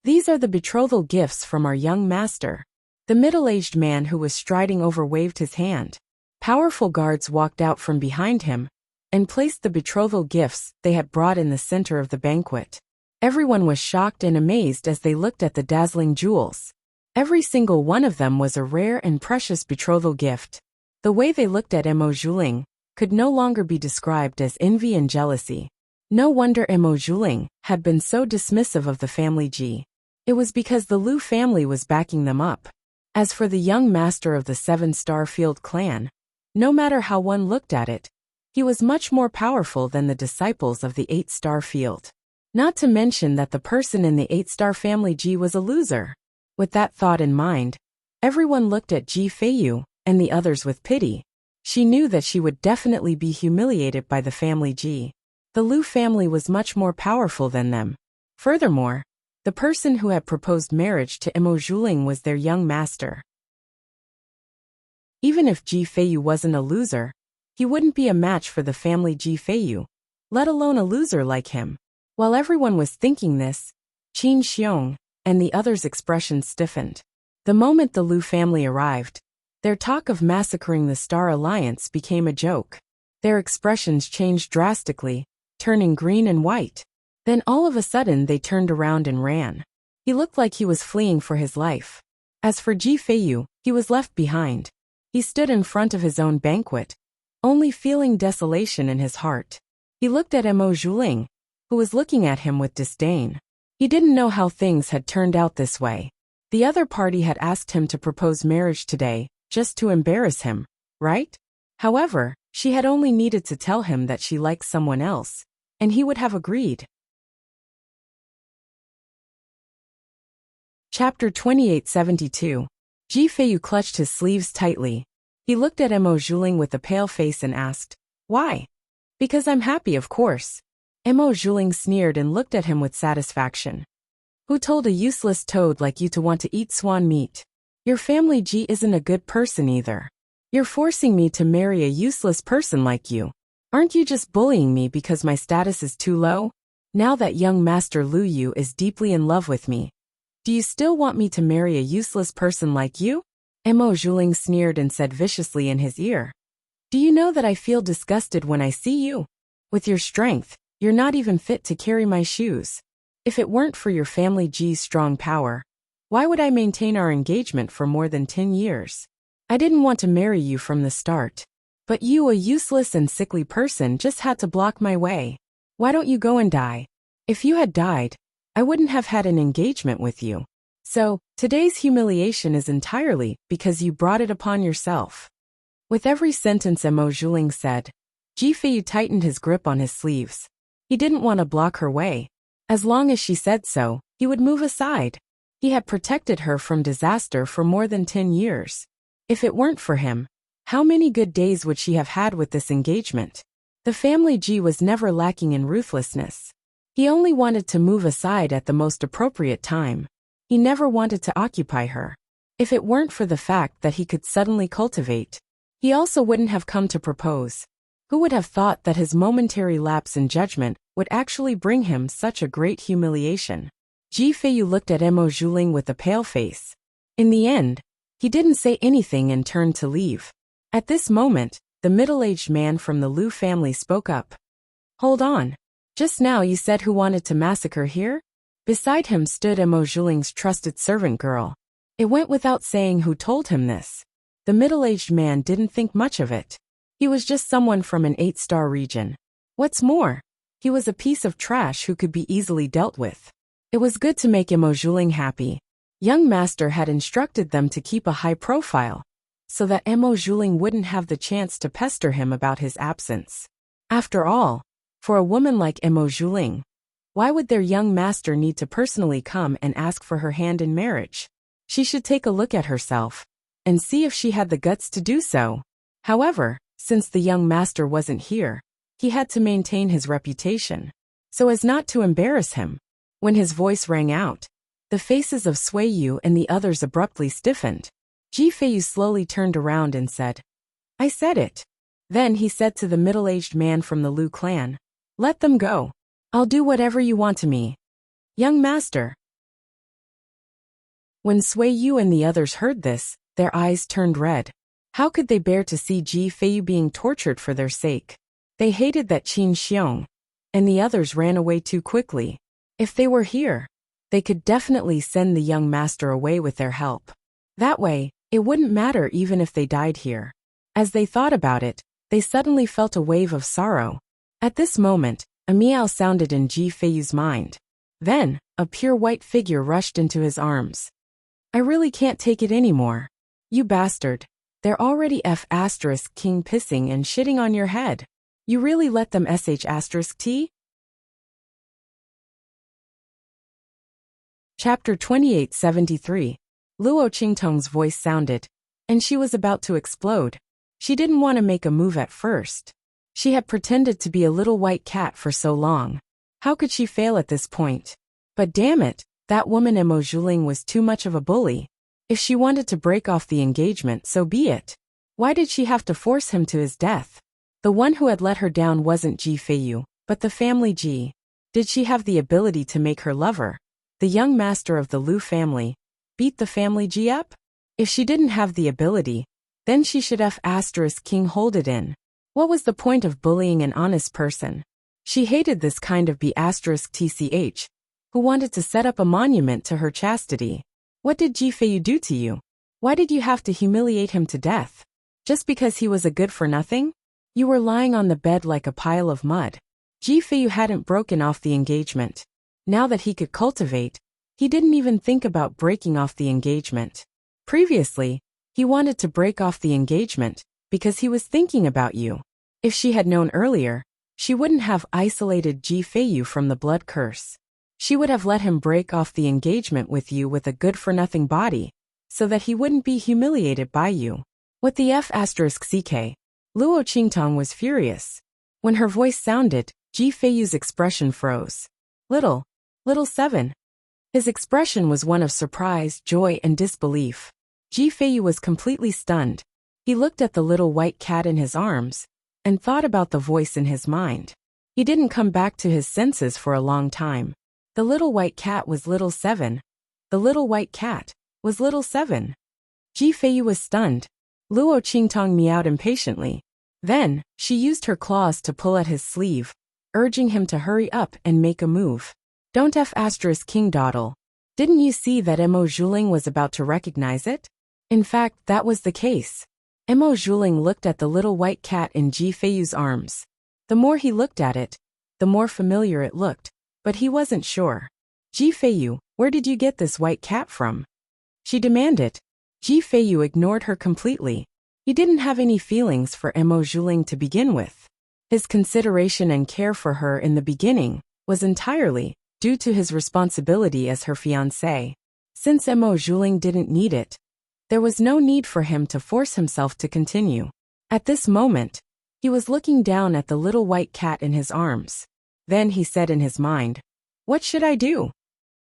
[SPEAKER 1] These are the betrothal gifts from our young master. The middle-aged man who was striding over waved his hand. Powerful guards walked out from behind him and placed the betrothal gifts they had brought in the center of the banquet. Everyone was shocked and amazed as they looked at the dazzling jewels. Every single one of them was a rare and precious betrothal gift. The way they looked at Mo Zhuling could no longer be described as envy and jealousy. No wonder Mo Zhuling had been so dismissive of the Family G. It was because the Lu family was backing them up. As for the young master of the 7-Star Field clan, no matter how one looked at it, he was much more powerful than the disciples of the 8-Star Field. Not to mention that the person in the 8-Star Family G was a loser. With that thought in mind, everyone looked at Ji Feiyu and the others with pity. She knew that she would definitely be humiliated by the Family G. The Lu family was much more powerful than them. Furthermore, the person who had proposed marriage to Mo Zhuling was their young master. Even if Ji Feiyu wasn't a loser, he wouldn't be a match for the Family Ji Feiyu, let alone a loser like him. While everyone was thinking this, Qin Xiong and the others' expressions stiffened. The moment the Lu family arrived, their talk of massacring the Star Alliance became a joke. Their expressions changed drastically, turning green and white. Then all of a sudden they turned around and ran. He looked like he was fleeing for his life. As for Ji Feiyu, he was left behind. He stood in front of his own banquet, only feeling desolation in his heart. He looked at Mo Zhuling, who was looking at him with disdain. He didn't know how things had turned out this way. The other party had asked him to propose marriage today, just to embarrass him, right? However, she had only needed to tell him that she liked someone else, and he would have agreed. Chapter 2872. Ji Feiyu clutched his sleeves tightly. He looked at Emo Zhuling with a pale face and asked, "Why?" "Because I'm happy, of course." Emo Zhuling sneered and looked at him with satisfaction. "Who told a useless toad like you to want to eat swan meat? Your family Ji isn't a good person either. You're forcing me to marry a useless person like you. Aren't you just bullying me because my status is too low? Now that young Master Lu Yu is deeply in love with me, do you still want me to marry a useless person like you?" Emo Zhuling sneered and said viciously in his ear, "Do you know that I feel disgusted when I see you? With your strength, you're not even fit to carry my shoes. If it weren't for your family Ji's strong power, why would I maintain our engagement for more than 10 years? I didn't want to marry you from the start. But you, a useless and sickly person, just had to block my way. Why don't you go and die? If you had died, I wouldn't have had an engagement with you. So, today's humiliation is entirely because you brought it upon yourself." With every sentence Emo Zhuling said, Ji Feiyu tightened his grip on his sleeves. He didn't want to block her way. As long as she said so, he would move aside. He had protected her from disaster for more than 10 years. If it weren't for him, how many good days would she have had with this engagement? The family Ji was never lacking in ruthlessness. He only wanted to move aside at the most appropriate time. He never wanted to occupy her. If it weren't for the fact that he could suddenly cultivate, he also wouldn't have come to propose. Who would have thought that his momentary lapse in judgment would actually bring him such a great humiliation? Ji Feiyu looked at Emo Zhuling with a pale face. In the end, he didn't say anything and turned to leave. At this moment, the middle-aged man from the Lu family spoke up. "Hold on. Just now you said who wanted to massacre here?" Beside him stood Emo Zhuling's trusted servant girl. It went without saying who told him this. The middle-aged man didn't think much of it. He was just someone from an 8-star region. What's more, he was a piece of trash who could be easily dealt with. It was good to make Emo Zhuling happy. Young Master had instructed them to keep a high profile, so that Emo Zhuling wouldn't have the chance to pester him about his absence. After all, for a woman like Emo Zhuling, why would their young master need to personally come and ask for her hand in marriage? She should take a look at herself and see if she had the guts to do so. However, since the young master wasn't here, he had to maintain his reputation, so as not to embarrass him. When his voice rang out, the faces of Sui Yu and the others abruptly stiffened. Ji Feiyu slowly turned around and said, "I said it." Then he said to the middle-aged man from the Lu clan, "Let them go. I'll do whatever you want to me." "Young master." When Sui Yu and the others heard this, their eyes turned red. How could they bear to see Ji Feiyu being tortured for their sake? They hated that Qin Xiong and the others ran away too quickly. If they were here, they could definitely send the young master away with their help. That way, it wouldn't matter even if they died here. As they thought about it, they suddenly felt a wave of sorrow. At this moment, a meow sounded in Ji Feiyu's mind. Then, a pure white figure rushed into his arms. "I really can't take it anymore. You bastard. They're already F*** king pissing and shitting on your head. You really let them sh**t?" Chapter 2873. Luo Qingtong's voice sounded, and she was about to explode. She didn't want to make a move at first. She had pretended to be a little white cat for so long. How could she fail at this point? But damn it, that woman Emo Zhuling was too much of a bully. If she wanted to break off the engagement, so be it. Why did she have to force him to his death? The one who had let her down wasn't Ji Feiyu, but the family Ji. Did she have the ability to make her lover, the young master of the Lu family, beat the family Ji up? If she didn't have the ability, then she should F***king hold it in. What was the point of bullying an honest person? She hated this kind of B***tch, who wanted to set up a monument to her chastity. What did Ji Feiyu do to you? Why did you have to humiliate him to death? Just because he was a good-for-nothing? You were lying on the bed like a pile of mud. Ji Feiyu hadn't broken off the engagement. Now that he could cultivate, he didn't even think about breaking off the engagement. Previously, he wanted to break off the engagement because he was thinking about you. If she had known earlier, she wouldn't have isolated Ji Feiyu from the blood curse. She would have let him break off the engagement with you with a good-for-nothing body, so that he wouldn't be humiliated by you. What the F***ck? Luo Qingtong was furious. When her voice sounded, Ji Feiyu's expression froze. Little seven. His expression was one of surprise, joy, and disbelief. Ji Feiyu was completely stunned. He looked at the little white cat in his arms, and thought about the voice in his mind. He didn't come back to his senses for a long time. The little white cat was little seven. The little white cat was little seven. Ji Feiyu was stunned. Luo Qingtong meowed impatiently. Then, she used her claws to pull at his sleeve, urging him to hurry up and make a move. Don't King dawdle. Didn't you see that Mo Zhuling was about to recognize it? In fact, that was the case. Mo Zhuling looked at the little white cat in Ji Feiyu's arms. The more he looked at it, the more familiar it looked, but he wasn't sure. Ji Feiyu, where did you get this white cat from? She demanded. Ji Feiyu ignored her completely. He didn't have any feelings for Mo Zhuling to begin with. His consideration and care for her in the beginning was entirely due to his responsibility as her fiancé. Since Mo Zhuling didn't need it, there was no need for him to force himself to continue. At this moment, he was looking down at the little white cat in his arms. Then he said in his mind, "What should I do?"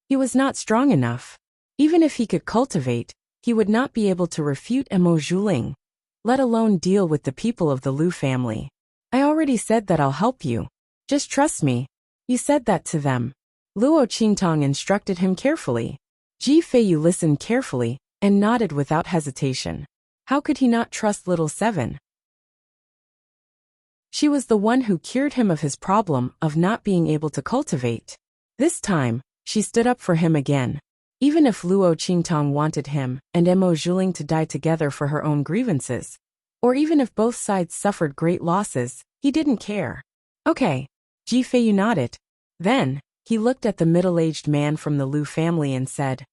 [SPEAKER 1] He was not strong enough. Even if he could cultivate, he would not be able to refute Mo Zhuling, let alone deal with the people of the Lu family. I already said that I'll help you. Just trust me. You said that to them. Luo Qingtong instructed him carefully. Ji Feiyu listened carefully and nodded without hesitation. How could he not trust little seven? She was the one who cured him of his problem of not being able to cultivate. This time, she stood up for him again. Even if Luo Qingtong wanted him and Mo Zhuling to die together for her own grievances, or even if both sides suffered great losses, he didn't care. Okay. Ji Feiyu nodded. Then, he looked at the middle-aged man from the Lu family and said,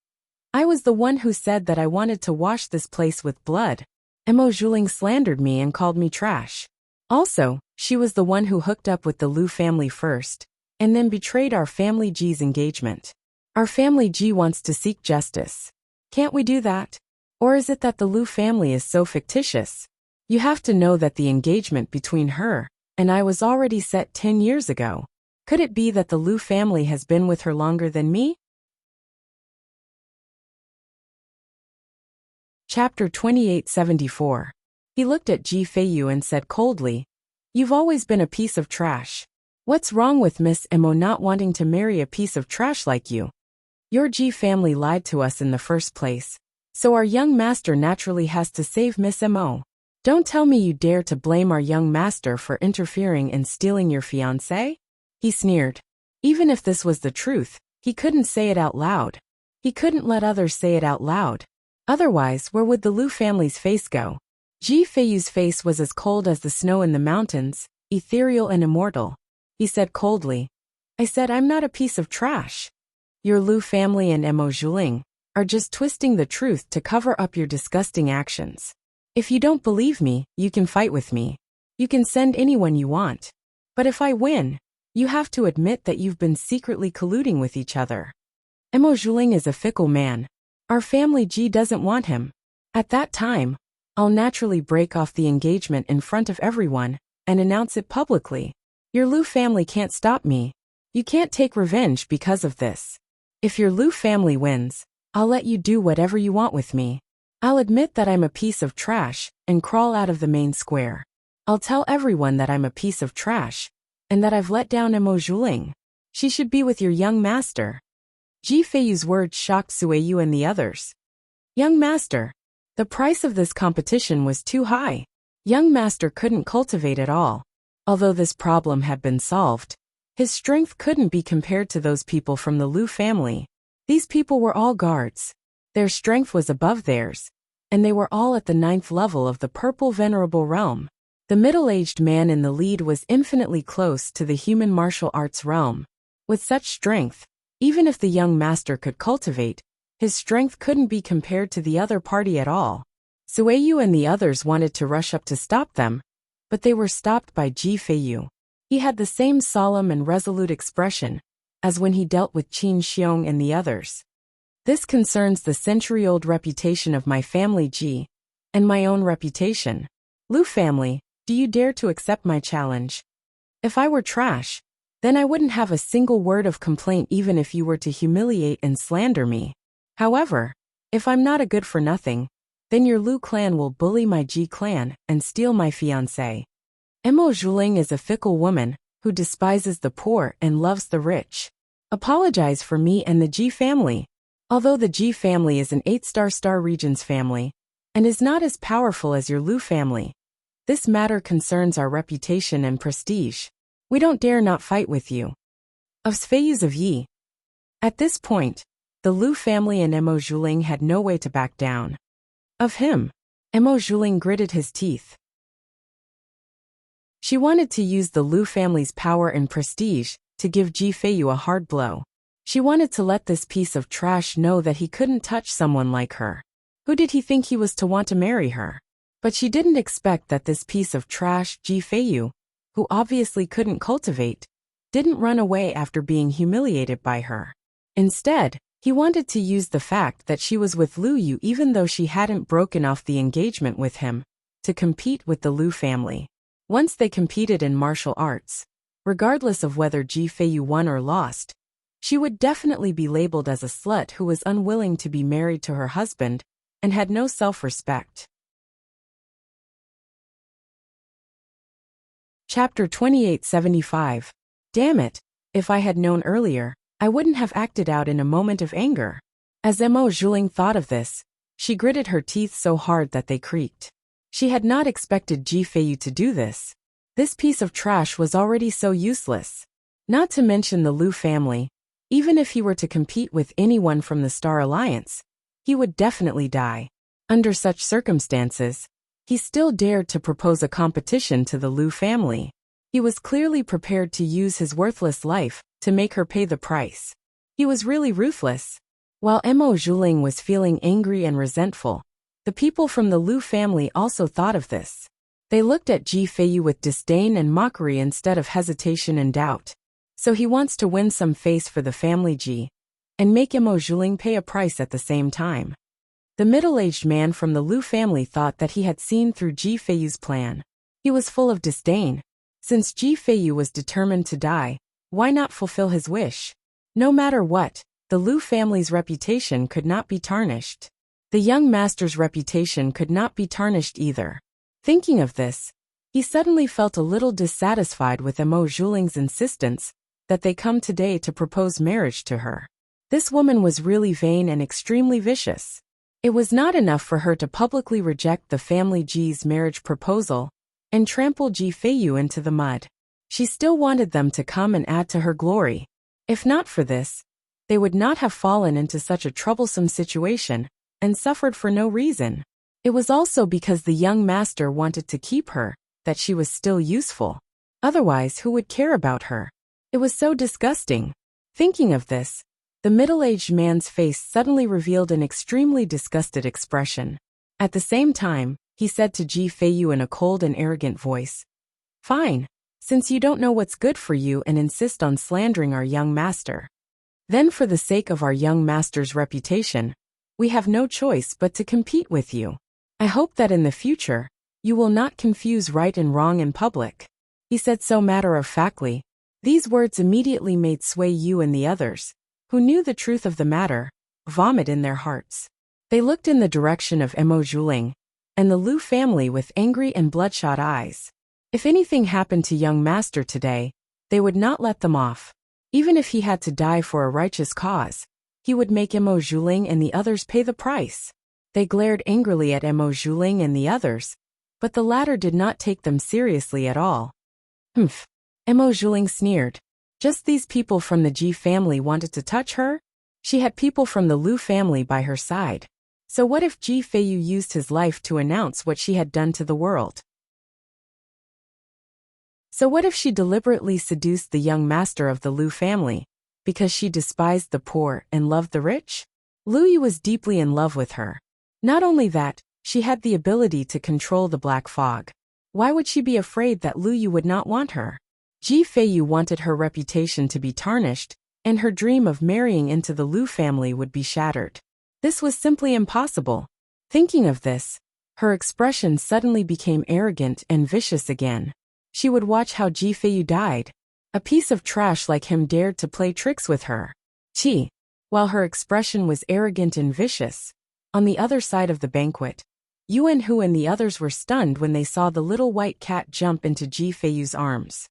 [SPEAKER 1] I was the one who said that I wanted to wash this place with blood. Mo Zhuling slandered me and called me trash. Also, she was the one who hooked up with the Lu family first, and then betrayed our family Ji's engagement. Our family Ji wants to seek justice. Can't we do that? Or is it that the Lu family is so fictitious? You have to know that the engagement between her and I was already set 10 years ago. Could it be that the Lu family has been with her longer than me? Chapter 2874. He looked at Ji Feiyu and said coldly, You've always been a piece of trash. What's wrong with Miss Mo not wanting to marry a piece of trash like you? Your Ji family lied to us in the first place, so our young master naturally has to save Miss Mo. Don't tell me you dare to blame our young master for interfering and stealing your fiancé? He sneered. Even if this was the truth, he couldn't say it out loud. He couldn't let others say it out loud. Otherwise, where would the Lu family's face go? Ji Feiyu's face was as cold as the snow in the mountains, ethereal and immortal. He said coldly, I said I'm not a piece of trash. Your Lu family and Mo Zhuling are just twisting the truth to cover up your disgusting actions. If you don't believe me, you can fight with me. You can send anyone you want. But if I win, you have to admit that you've been secretly colluding with each other. Mo Zhuling is a fickle man. Our family Ji doesn't want him. At that time, I'll naturally break off the engagement in front of everyone and announce it publicly. Your Lu family can't stop me. You can't take revenge because of this. If your Lu family wins, I'll let you do whatever you want with me. I'll admit that I'm a piece of trash and crawl out of the main square. I'll tell everyone that I'm a piece of trash and that I've let down Mo Zhuling. She should be with your young master. Ji Feiyu's words shocked Sueyu and the others. Young master. The price of this competition was too high. Young master couldn't cultivate at all. Although this problem had been solved, his strength couldn't be compared to those people from the Lu family. These people were all guards. Their strength was above theirs, and they were all at the 9th level of the Purple Venerable Realm. The middle-aged man in the lead was infinitely close to the human martial arts realm. With such strength, even if the young master could cultivate, his strength couldn't be compared to the other party at all. Sueyu and the others wanted to rush up to stop them, but they were stopped by Ji Feiyu. He had the same solemn and resolute expression as when he dealt with Qin Xiong and the others. This concerns the century-old reputation of my family Ji, and my own reputation. Lu family, do you dare to accept my challenge? If I were trash, then I wouldn't have a single word of complaint even if you were to humiliate and slander me. However, if I'm not a good-for-nothing, then your Lu clan will bully my Ji clan and steal my fiancé. Emo Zhuling is a fickle woman who despises the poor and loves the rich. Apologize for me and the Ji family. Although the Ji family is an 8-star regions family and is not as powerful as your Lu family, this matter concerns our reputation and prestige. We don't dare not fight with you. Of Sfeiyus of Yi. At this point, the Lu family and Emo Zhuling had no way to back down. Of him, Emo Zhuling gritted his teeth. She wanted to use the Lu family's power and prestige to give Ji Feiyu a hard blow. She wanted to let this piece of trash know that he couldn't touch someone like her. Who did he think he was to want to marry her? But she didn't expect that this piece of trash, Ji Feiyu, who obviously couldn't cultivate, didn't run away after being humiliated by her. Instead, he wanted to use the fact that she was with Lu Yu even though she hadn't broken off the engagement with him, to compete with the Lu family. Once they competed in martial arts, regardless of whether Ji Feiyu won or lost, she would definitely be labeled as a slut who was unwilling to be married to her husband and had no self-respect. Chapter 2875. Damn it, if I had known earlier, I wouldn't have acted out in a moment of anger. As Emo Zhuling thought of this, she gritted her teeth so hard that they creaked. She had not expected Ji Feiyu to do this. This piece of trash was already so useless. Not to mention the Lu family, even if he were to compete with anyone from the Star Alliance, he would definitely die. Under such circumstances, he still dared to propose a competition to the Lu family. He was clearly prepared to use his worthless life to make her pay the price. He was really ruthless. While Emo Zhuling was feeling angry and resentful, the people from the Lu family also thought of this. They looked at Ji Feiyu with disdain and mockery instead of hesitation and doubt. So he wants to win some face for the family Ji, and make Emo Zhuling pay a price at the same time. The middle-aged man from the Lu family thought that he had seen through Ji Feiyu's plan. He was full of disdain. Since Ji Feiyu was determined to die, why not fulfill his wish? No matter what, the Lu family's reputation could not be tarnished. The young master's reputation could not be tarnished either. Thinking of this, he suddenly felt a little dissatisfied with Emo Zhuling's insistence that they come today to propose marriage to her. This woman was really vain and extremely vicious. It was not enough for her to publicly reject the family Ji's marriage proposal and trample Ji Feiyu into the mud. She still wanted them to come and add to her glory. If not for this, they would not have fallen into such a troublesome situation and suffered for no reason. It was also because the young master wanted to keep her that she was still useful. Otherwise, who would care about her? It was so disgusting. Thinking of this, the middle-aged man's face suddenly revealed an extremely disgusted expression. At the same time, he said to Ji Feiyu in a cold and arrogant voice, "Fine, since you don't know what's good for you and insist on slandering our young master. Then for the sake of our young master's reputation, we have no choice but to compete with you. I hope that in the future, you will not confuse right and wrong in public." He said so matter-of-factly. These words immediately made Sueyu and the others, who knew the truth of the matter, vomit in their hearts. They looked in the direction of Emo Zhuling and the Lu family with angry and bloodshot eyes. If anything happened to young master today, they would not let them off. Even if he had to die for a righteous cause, he would make Emo Zhuling and the others pay the price. They glared angrily at Emo Zhuling and the others, but the latter did not take them seriously at all. Humph. Emo Zhuling sneered. Just these people from the Ji family wanted to touch her? She had people from the Lu family by her side. So what if Ji Feiyu used his life to announce what she had done to the world? So what if she deliberately seduced the young master of the Lu family, because she despised the poor and loved the rich? Lu Yu was deeply in love with her. Not only that, she had the ability to control the black fog. Why would she be afraid that Lu Yu would not want her? Ji Feiyu wanted her reputation to be tarnished, and her dream of marrying into the Lu family would be shattered. This was simply impossible. Thinking of this, her expression suddenly became arrogant and vicious again. She would watch how Ji Feiyu died. A piece of trash like him dared to play tricks with her. While her expression was arrogant and vicious, on the other side of the banquet, Yuan Hu and the others were stunned when they saw the little white cat jump into Ji Feiyu's arms.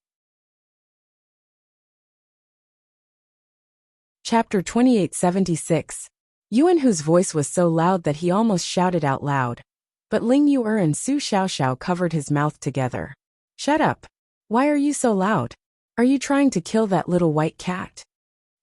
[SPEAKER 1] Chapter 2876. Yuan Hu's voice was so loud that he almost shouted out loud, but Ling Yu and Su Xiaoxiao covered his mouth together. Shut up. Why are you so loud? Are you trying to kill that little white cat?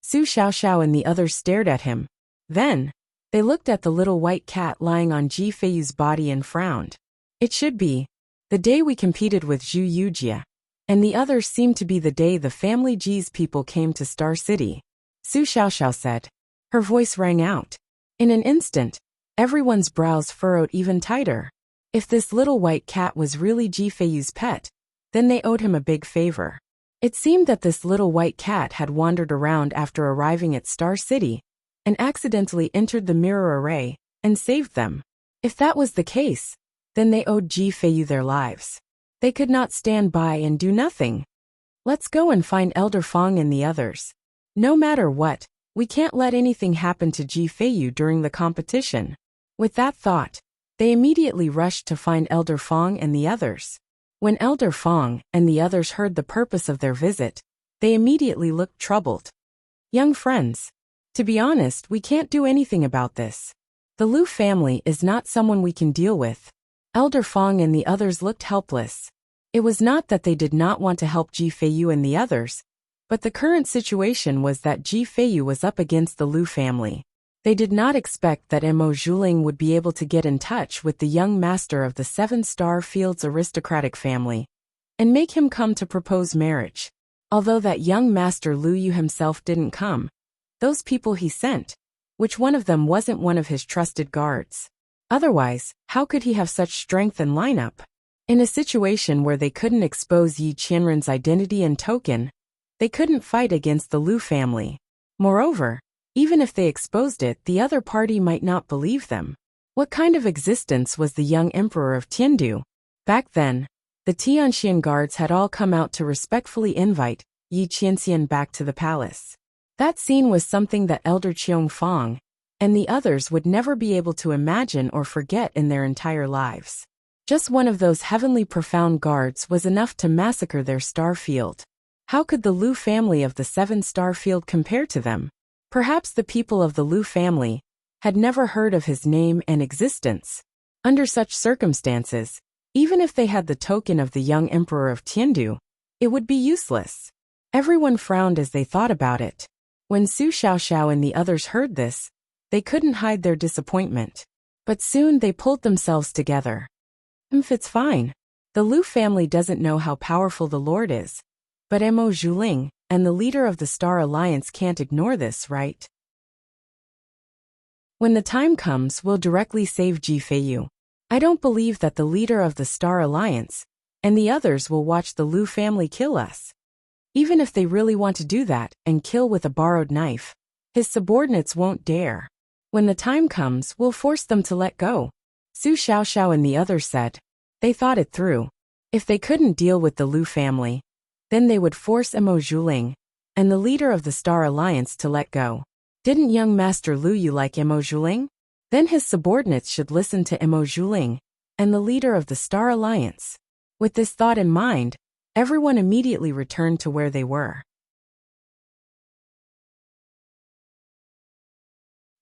[SPEAKER 1] Su Xiaoxiao and the others stared at him. Then, they looked at the little white cat lying on Ji Feiyu's body and frowned. It should be the day we competed with Zhu Yujia, and the others seemed to be the day the family Ji's people came to Star City. Su Xiaoxiao said. Her voice rang out. In an instant, everyone's brows furrowed even tighter. If this little white cat was really Ji Feiyu's pet, then they owed him a big favor. It seemed that this little white cat had wandered around after arriving at Star City, and accidentally entered the mirror array, and saved them. If that was the case, then they owed Ji Feiyu their lives. They could not stand by and do nothing. Let's go and find Elder Fong and the others. No matter what, we can't let anything happen to Ji Feiyu during the competition. With that thought, they immediately rushed to find Elder Fong and the others. When Elder Fong and the others heard the purpose of their visit, they immediately looked troubled. Young friends, to be honest, we can't do anything about this. The Lu family is not someone we can deal with. Elder Fong and the others looked helpless. It was not that they did not want to help Ji Feiyu and the others, but the current situation was that Ji Feiyu was up against the Lu family. They did not expect that Mo Zhuling would be able to get in touch with the young master of the 7-star Fields aristocratic family and make him come to propose marriage. Although that young master Lu Yu himself didn't come, those people he sent, which one of them wasn't one of his trusted guards. Otherwise, how could he have such strength and lineup? In a situation where they couldn't expose Yi Qianren's identity and token, they couldn't fight against the Lu family. Moreover, even if they exposed it, the other party might not believe them. What kind of existence was the young emperor of Tiandu? Back then, the Tianxian guards had all come out to respectfully invite Yi Qianxian back to the palace. That scene was something that Elder Qiong Fong and the others would never be able to imagine or forget in their entire lives. Just one of those heavenly profound guards was enough to massacre their star field. How could the Lu family of the 7-star field compare to them? Perhaps the people of the Lu family had never heard of his name and existence. Under such circumstances, even if they had the token of the young emperor of Tiandu, it would be useless. Everyone frowned as they thought about it. When Su Xiaoxiao and the others heard this, they couldn't hide their disappointment. But soon they pulled themselves together. It's fine. The Lu family doesn't know how powerful the Lord is. But Mo Zhuling and the leader of the Star Alliance can't ignore this, right? When the time comes, we'll directly save Ji Feiyu. I don't believe that the leader of the Star Alliance and the others will watch the Lu family kill us. Even if they really want to do that and kill with a borrowed knife, his subordinates won't dare. When the time comes, we'll force them to let go. Su Xiaoxiao and the others said. They thought it through. If they couldn't deal with the Lu family, then they would force Mo Zhuling and the leader of the Star Alliance to let go. Didn't young Master Lu Yu like Mo Zhuling? Then his subordinates should listen to Mo Zhuling and the leader of the Star Alliance. With this thought in mind, everyone immediately returned to where they were.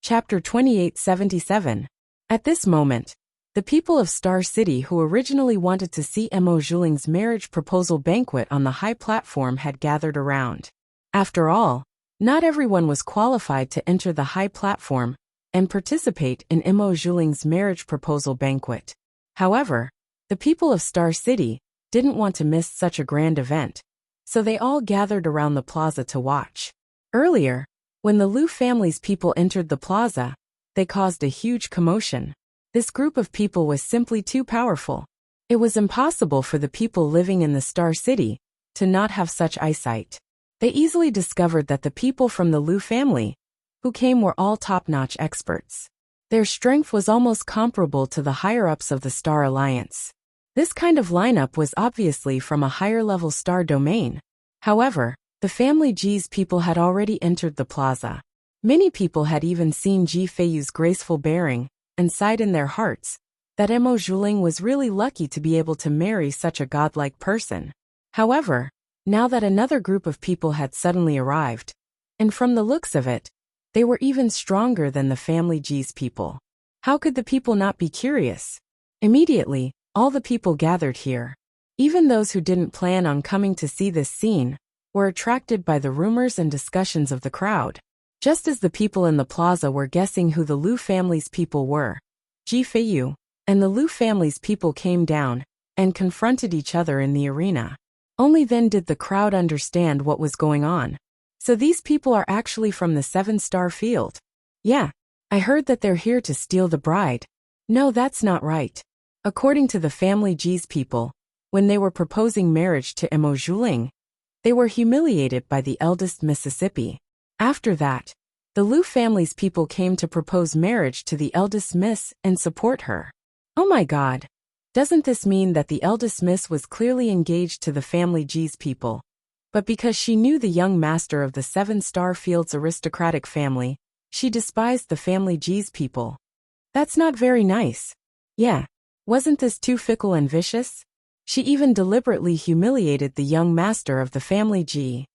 [SPEAKER 1] Chapter 2877. At this moment, the people of Star City who originally wanted to see Mo Zhuling's marriage proposal banquet on the high platform had gathered around. After all, not everyone was qualified to enter the high platform and participate in Mo Zhuling's marriage proposal banquet. However, the people of Star City didn't want to miss such a grand event, so they all gathered around the plaza to watch. Earlier, when the Liu family's people entered the plaza, they caused a huge commotion. This group of people was simply too powerful. It was impossible for the people living in the Star City to not have such eyesight. They easily discovered that the people from the Liu family who came were all top-notch experts. Their strength was almost comparable to the higher-ups of the Star Alliance. This kind of lineup was obviously from a higher-level star domain. However, the family Ji's people had already entered the plaza. Many people had even seen Ji Feiyu's graceful bearing and sighed in their hearts that Emo Zhuling was really lucky to be able to marry such a godlike person. However, now that another group of people had suddenly arrived, and from the looks of it, they were even stronger than the family Ji's people. How could the people not be curious? Immediately, all the people gathered here. Even those who didn't plan on coming to see this scene were attracted by the rumors and discussions of the crowd. Just as the people in the plaza were guessing who the Liu family's people were, Ji Feiyu and the Liu family's people came down and confronted each other in the arena. Only then did the crowd understand what was going on. So these people are actually from the 7-star field. Yeah, I heard that they're here to steal the bride. No, that's not right. According to the family Ji's people, when they were proposing marriage to Emo Zhuling, they were humiliated by the eldest Mississippi. After that, the Liu family's people came to propose marriage to the eldest Miss and support her. Oh my God! Doesn't this mean that the eldest Miss was clearly engaged to the family Ji's people? But because she knew the young master of the 7-star field's aristocratic family, she despised the family Ji's people. That's not very nice. Yeah, wasn't this too fickle and vicious? She even deliberately humiliated the young master of the family Ji.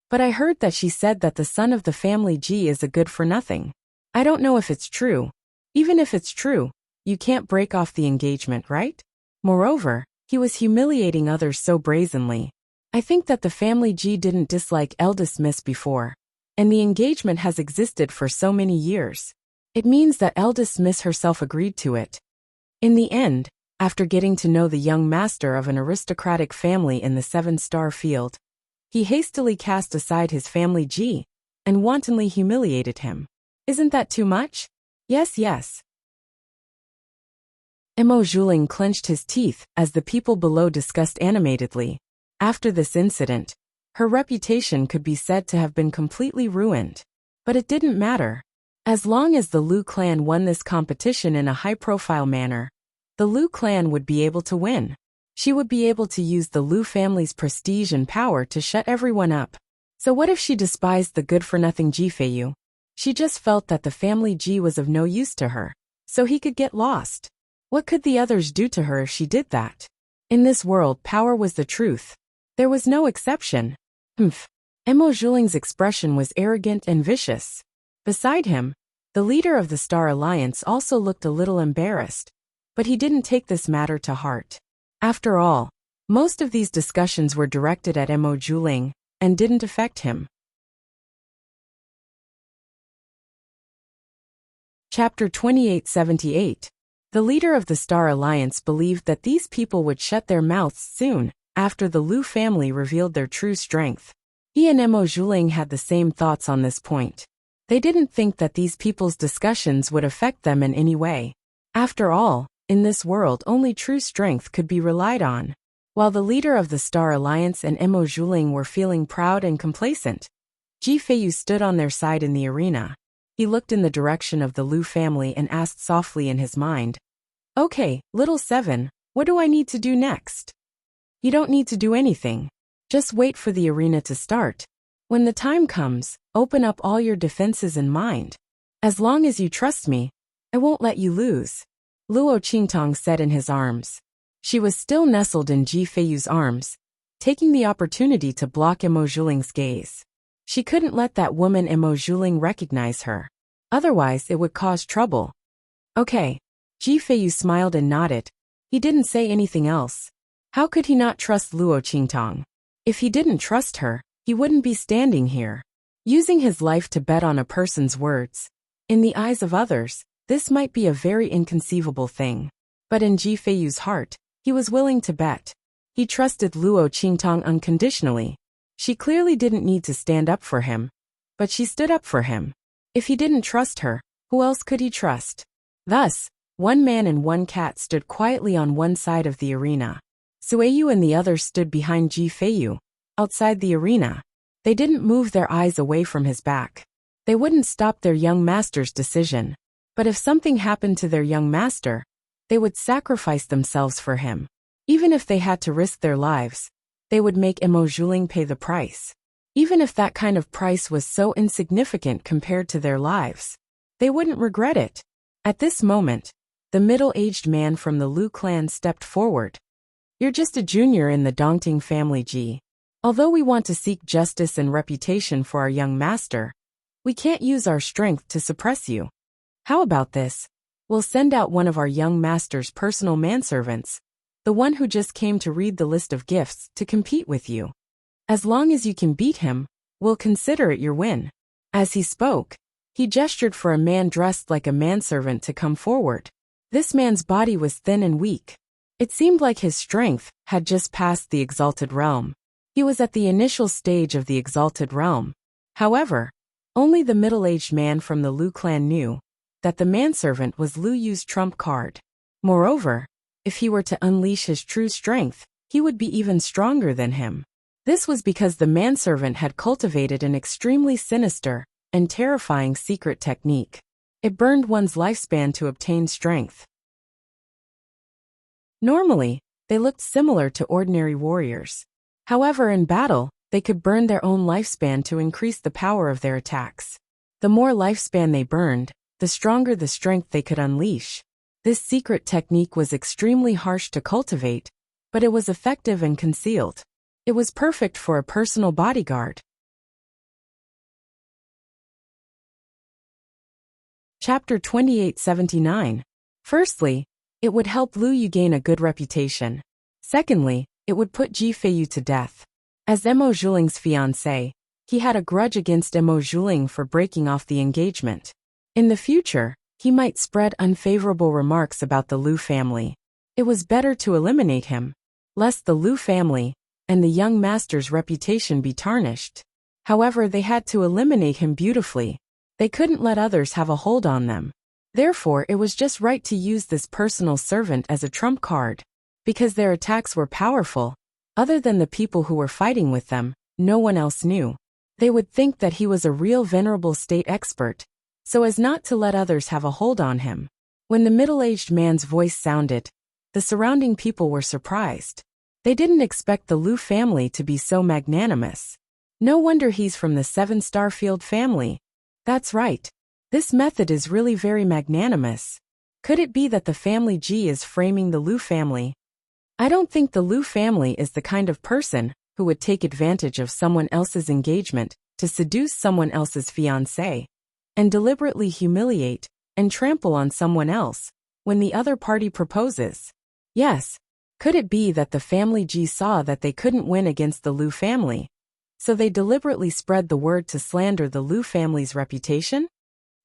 [SPEAKER 1] But I heard that she said that the son of the family Ji is a good-for-nothing. I don't know if it's true. Even if it's true, you can't break off the engagement, right? Moreover, he was humiliating others so brazenly. I think that the family Ji didn't dislike eldest Miss before, and the engagement has existed for so many years. It means that eldest Miss herself agreed to it. In the end, after getting to know the young master of an aristocratic family in the 7-star field, he hastily cast aside his family Ji and wantonly humiliated him. Isn't that too much? Yes, yes. Emo Zhuling clenched his teeth as the people below discussed animatedly. After this incident, her reputation could be said to have been completely ruined. But it didn't matter. As long as the Liu clan won this competition in a high-profile manner, the Liu clan would be able to win. She would be able to use the Liu family's prestige and power to shut everyone up. So what if she despised the good-for-nothing Ji Feiyu? She just felt that the family Ji was of no use to her, so he could get lost. What could the others do to her if she did that? In this world, power was the truth. There was no exception. Humph. Emo Zhuling's expression was arrogant and vicious. Beside him, the leader of the Star Alliance also looked a little embarrassed, but he didn't take this matter to heart. After all, most of these discussions were directed at Emo Zhuling and didn't affect him. Chapter 2878. The leader of the Star Alliance believed that these people would shut their mouths soon after the Liu family revealed their true strength. He and Emo Zhuling had the same thoughts on this point. They didn't think that these people's discussions would affect them in any way. After all, in this world only true strength could be relied on. While the leader of the Star Alliance and Emo Zhuling were feeling proud and complacent, Ji Feiyu stood on their side in the arena. He looked in the direction of the Liu family and asked softly in his mind, "Okay, little 7, what do I need to do next?" "You don't need to do anything. Just wait for the arena to start. When the time comes, open up all your defenses in mind. As long as you trust me, I won't let you lose," Luo Qingtong said in his arms. She was still nestled in Ji Feiyu's arms, taking the opportunity to block Emo Zhuling's gaze. She couldn't let that woman Emo Zhuling recognize her. Otherwise, it would cause trouble. Okay. Ji Feiyu smiled and nodded. He didn't say anything else. How could he not trust Luo Qingtong? If he didn't trust her, he wouldn't be standing here, using his life to bet on a person's words. In the eyes of others, this might be a very inconceivable thing. But in Ji Feiyu's heart, he was willing to bet. He trusted Luo Qingtang unconditionally. She clearly didn't need to stand up for him, but she stood up for him. If he didn't trust her, who else could he trust? Thus, one man and one cat stood quietly on one side of the arena. Sueyu and the others stood behind Ji Feiyu, outside the arena. They didn't move their eyes away from his back. They wouldn't stop their young master's decision. But if something happened to their young master, they would sacrifice themselves for him. Even if they had to risk their lives, they would make Emo Zhuling pay the price. Even if that kind of price was so insignificant compared to their lives, they wouldn't regret it. At this moment, the middle-aged man from the Lu clan stepped forward. You're just a junior in the Dongting family, Ji. Although we want to seek justice and reputation for our young master, we can't use our strength to suppress you. How about this? We'll send out one of our young master's personal manservants, the one who just came to read the list of gifts, to compete with you. As long as you can beat him, we'll consider it your win. As he spoke, he gestured for a man dressed like a manservant to come forward. This man's body was thin and weak. It seemed like his strength had just passed the exalted realm. He was at the initial stage of the exalted realm. However, only the middle-aged man from the Lu clan knew that the manservant was Lu Yu's trump card. Moreover, if he were to unleash his true strength, he would be even stronger than him. This was because the manservant had cultivated an extremely sinister and terrifying secret technique. It burned one's lifespan to obtain strength. Normally, they looked similar to ordinary warriors. However, in battle, they could burn their own lifespan to increase the power of their attacks. The more lifespan they burned, the stronger the strength they could unleash. This secret technique was extremely harsh to cultivate, but it was effective and concealed. It was perfect for a personal bodyguard. Chapter 2879. Firstly, it would help Lu Yu gain a good reputation. Secondly, it would put Ji Feiyu to death. As Emo Zhuling's fiancé, he had a grudge against Emo Zhuling for breaking off the engagement. In the future, he might spread unfavorable remarks about the Lu family. It was better to eliminate him, lest the Lu family and the young master's reputation be tarnished. However, they had to eliminate him beautifully. They couldn't let others have a hold on them. Therefore, it was just right to use this personal servant as a trump card. Because their attacks were powerful, other than the people who were fighting with them, no one else knew. They would think that he was a real venerable state expert, so as not to let others have a hold on him. When the middle-aged man's voice sounded, the surrounding people were surprised. They didn't expect the Lu family to be so magnanimous. No wonder he's from the 7-star field family. That's right. This method is really very magnanimous. Could it be that the family Ji is framing the Lu family? I don't think the Lu family is the kind of person who would take advantage of someone else's engagement to seduce someone else's fiancé, and deliberately humiliate and trample on someone else when the other party proposes. Yes, could it be that the family Ji saw that they couldn't win against the Lu family, so they deliberately spread the word to slander the Lu family's reputation?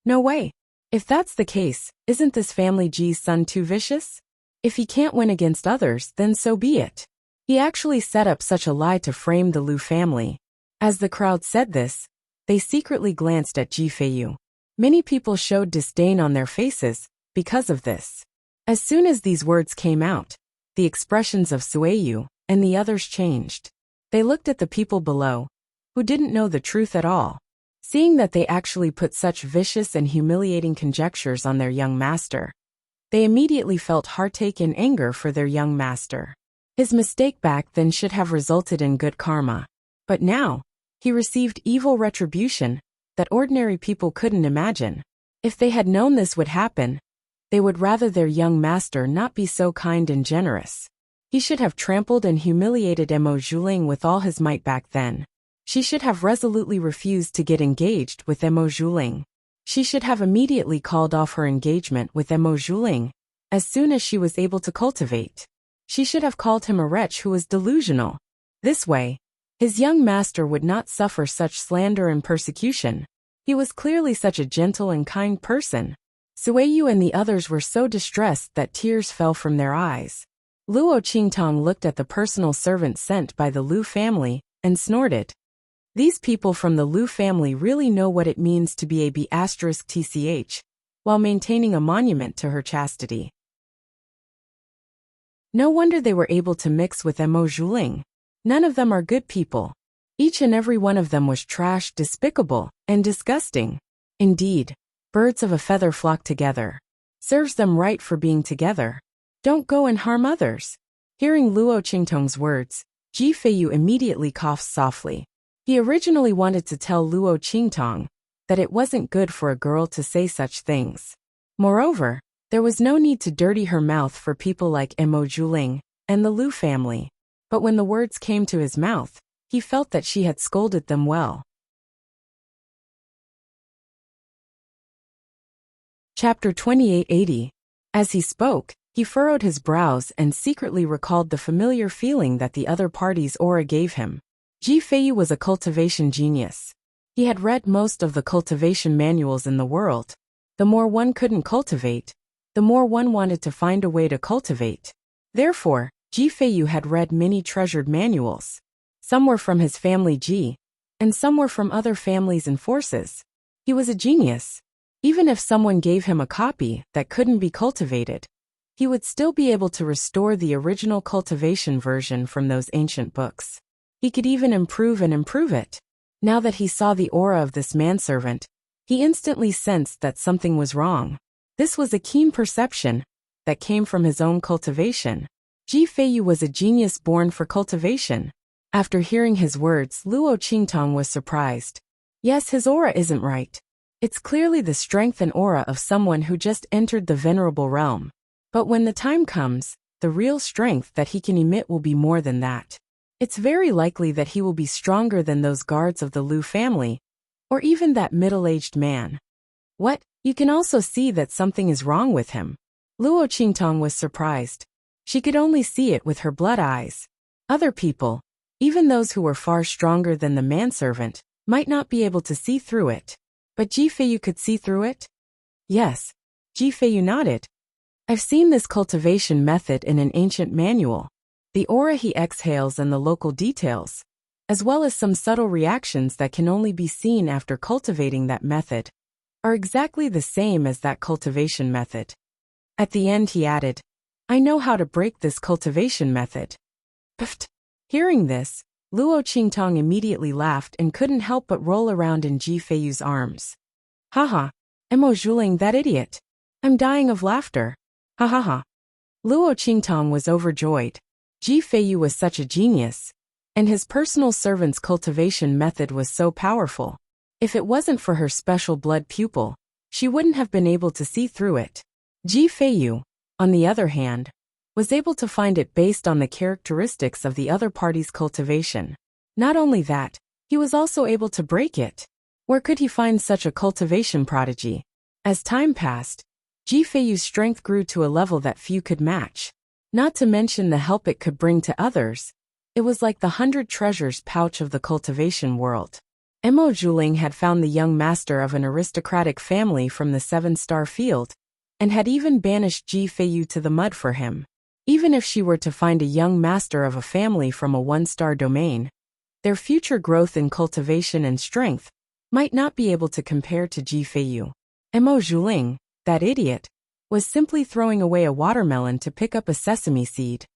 [SPEAKER 1] No way. If that's the case, isn't this family Ji's son too vicious? If he can't win against others, then so be it. He actually set up such a lie to frame the Lu family. As the crowd said this, they secretly glanced at Ji Feiyu. Many people showed disdain on their faces because of this. As soon as these words came out, the expressions of Sueyu and the others changed. They looked at the people below, who didn't know the truth at all. Seeing that they actually put such vicious and humiliating conjectures on their young master, they immediately felt heartache and anger for their young master. His mistake back then should have resulted in good karma. But now, he received evil retribution that ordinary people couldn't imagine. If they had known this would happen, they would rather their young master not be so kind and generous. He should have trampled and humiliated Emo Zhuling with all his might back then. She should have resolutely refused to get engaged with Emo Zhuling. She should have immediately called off her engagement with Emo Zhuling as soon as she was able to cultivate. She should have called him a wretch who was delusional. This way, his young master would not suffer such slander and persecution. He was clearly such a gentle and kind person. Sueyu and the others were so distressed that tears fell from their eyes. Luo Qingtong looked at the personal servant sent by the Lu family and snorted. These people from the Lu family really know what it means to be a B***tch, while maintaining a monument to her chastity. No wonder they were able to mix with Mo Zhuling. None of them are good people. Each and every one of them was trash, despicable, and disgusting. Indeed, birds of a feather flock together. Serves them right for being together. Don't go and harm others. Hearing Luo Qingtong's words, Ji Feiyu immediately coughed softly. He originally wanted to tell Luo Qingtong that it wasn't good for a girl to say such things. Moreover, there was no need to dirty her mouth for people like Mo Zhuling and the Lu family. But when the words came to his mouth, he felt that she had scolded them well. Chapter 2880. As he spoke, he furrowed his brows and secretly recalled the familiar feeling that the other party's aura gave him. Ji Feiyu was a cultivation genius. He had read most of the cultivation manuals in the world. The more one couldn't cultivate, the more one wanted to find a way to cultivate. Therefore, Ji Feiyu had read many treasured manuals. Some were from his family Ji, and some were from other families and forces. He was a genius. Even if someone gave him a copy that couldn't be cultivated, he would still be able to restore the original cultivation version from those ancient books. He could even improve it. Now that he saw the aura of this manservant, he instantly sensed that something was wrong. This was a keen perception that came from his own cultivation. Ji Feiyu was a genius born for cultivation. After hearing his words, Luo Qingtong was surprised. Yes, his aura isn't right. It's clearly the strength and aura of someone who just entered the venerable realm. But when the time comes, the real strength that he can emit will be more than that. It's very likely that he will be stronger than those guards of the Lu family, or even that middle-aged man. What? You can also see that something is wrong with him. Luo Qingtong was surprised. She could only see it with her blood eyes. Other people, even those who were far stronger than the manservant, might not be able to see through it. But Ji Feiyu could see through it? Yes. Ji Feiyu nodded. I've seen this cultivation method in an ancient manual. The aura he exhales and the local details, as well as some subtle reactions that can only be seen after cultivating that method, are exactly the same as that cultivation method. At the end he added, I know how to break this cultivation method. Pft! Hearing this, Luo Qingtong immediately laughed and couldn't help but roll around in Ji Feiyu's arms. Haha, Mo Zhuling, that idiot. I'm dying of laughter. Ha ha ha. Luo Qingtong was overjoyed. Ji Feiyu was such a genius, and his personal servant's cultivation method was so powerful. If it wasn't for her special blood pupil, she wouldn't have been able to see through it. Ji Feiyu, on the other hand, was able to find it based on the characteristics of the other party's cultivation. Not only that, he was also able to break it. Where could he find such a cultivation prodigy? As time passed, Ji Feiyu's strength grew to a level that few could match. Not to mention the help it could bring to others. It was like the 100 treasures pouch of the cultivation world. Mo Zhuling had found the young master of an aristocratic family from the 7-star field, and had even banished Ji Feiyu to the mud for him. Even if she were to find a young master of a family from a 1-star domain, their future growth in cultivation and strength might not be able to compare to Ji Feiyu. Mo Zhuling, that idiot, was simply throwing away a watermelon to pick up a sesame seed.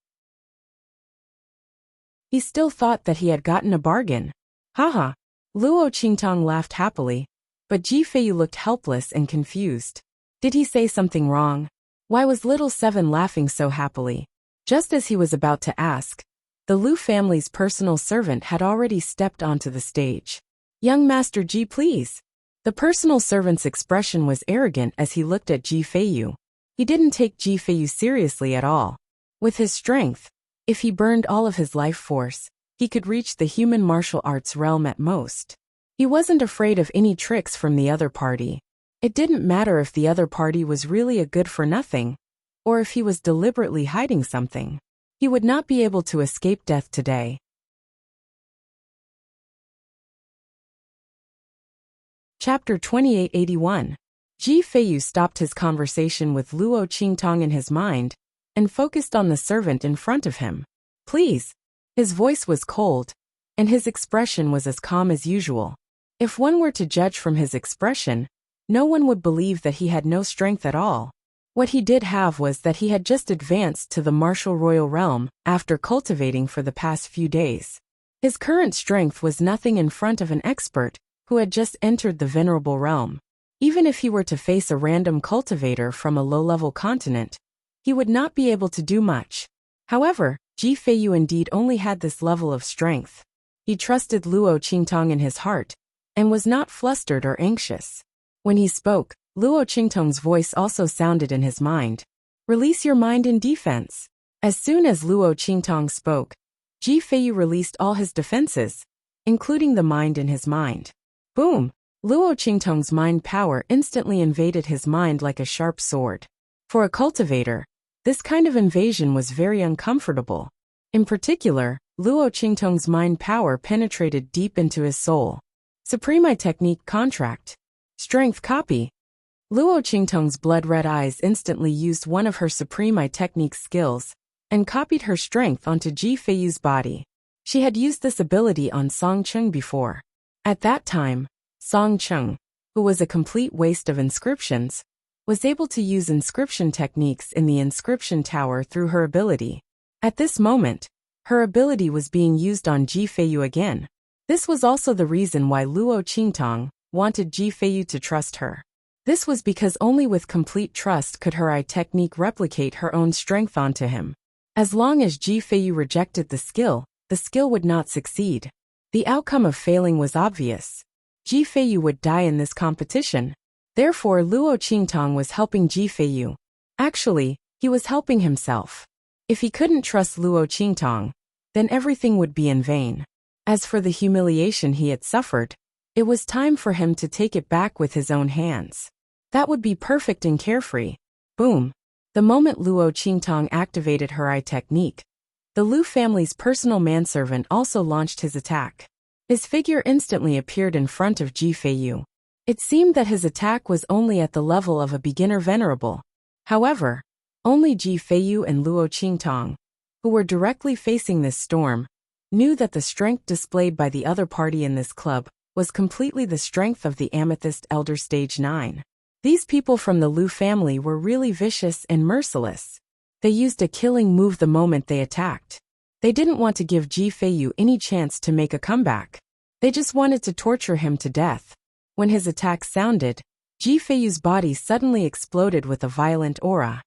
[SPEAKER 1] He still thought that he had gotten a bargain. Haha. Luo Qingtong laughed happily, but Ji Feiyu looked helpless and confused. Did he say something wrong? Why was little Seven laughing so happily? Just as he was about to ask, the Lu family's personal servant had already stepped onto the stage. Young Master Ji, please. The personal servant's expression was arrogant as he looked at Ji Feiyu. He didn't take Ji Feiyu seriously at all. With his strength, if he burned all of his life force, he could reach the human martial arts realm at most. He wasn't afraid of any tricks from the other party. It didn't matter if the other party was really a good-for-nothing, or if he was deliberately hiding something. He would not be able to escape death today. Chapter 2881. Ji Feiyu stopped his conversation with Luo Qingtong in his mind, and focused on the servant in front of him. Please. His voice was cold, and his expression was as calm as usual. If one were to judge from his expression, no one would believe that he had no strength at all. What he did have was that he had just advanced to the martial royal realm after cultivating for the past few days. His current strength was nothing in front of an expert who had just entered the venerable realm. Even if he were to face a random cultivator from a low-level continent, he would not be able to do much. However, Ji Feiyu indeed only had this level of strength. He trusted Luo Qingtong in his heart, and was not flustered or anxious. When he spoke, Luo Qingtong's voice also sounded in his mind. Release your mind in defense. As soon as Luo Qingtong spoke, Ji Feiyu released all his defenses, including the mind in his mind. Boom! Luo Qingtong's mind power instantly invaded his mind like a sharp sword. For a cultivator, this kind of invasion was very uncomfortable. In particular, Luo Qingtong's mind power penetrated deep into his soul. Supreme Technique Contract. Strength Copy. Luo Qingtong's blood-red eyes instantly used one of her Supreme Technique skills and copied her strength onto Ji Feiyu's body. She had used this ability on Song Cheng before. At that time, Song Cheng, who was a complete waste of inscriptions, was able to use inscription techniques in the inscription tower through her ability. At this moment, her ability was being used on Ji Feiyu again. This was also the reason why Luo Qingtong wanted Ji Feiyu to trust her. This was because only with complete trust could her eye technique replicate her own strength onto him. As long as Ji Feiyu rejected the skill would not succeed. The outcome of failing was obvious. Ji Feiyu would die in this competition. Therefore, Luo Qingtong was helping Ji Feiyu. Actually, he was helping himself. If he couldn't trust Luo Qingtong, then everything would be in vain. As for the humiliation he had suffered, it was time for him to take it back with his own hands. That would be perfect and carefree. Boom! The moment Luo Qingtong activated her eye technique, the Lu family's personal manservant also launched his attack. His figure instantly appeared in front of Ji Feiyu. It seemed that his attack was only at the level of a beginner venerable. However, only Ji Feiyu and Luo Qingtong, who were directly facing this storm, knew that the strength displayed by the other party in this club was completely the strength of the Amethyst Elder Stage 9. These people from the Lu family were really vicious and merciless. They used a killing move the moment they attacked. They didn't want to give Ji Feiyu any chance to make a comeback. They just wanted to torture him to death. When his attack sounded, Ji Feiyu's body suddenly exploded with a violent aura.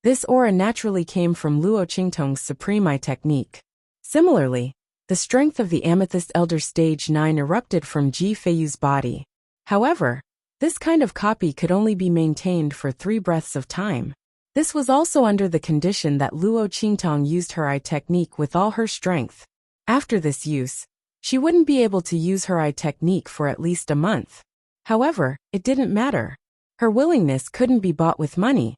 [SPEAKER 1] This aura naturally came from Luo Qingtong's Supreme technique. Similarly, the strength of the Amethyst Elder Stage 9 erupted from Ji Feiyu's body. However, this kind of copy could only be maintained for 3 breaths of time. This was also under the condition that Luo Qingtong used her eye technique with all her strength. After this use, she wouldn't be able to use her eye technique for at least a month. However, it didn't matter. Her willingness couldn't be bought with money.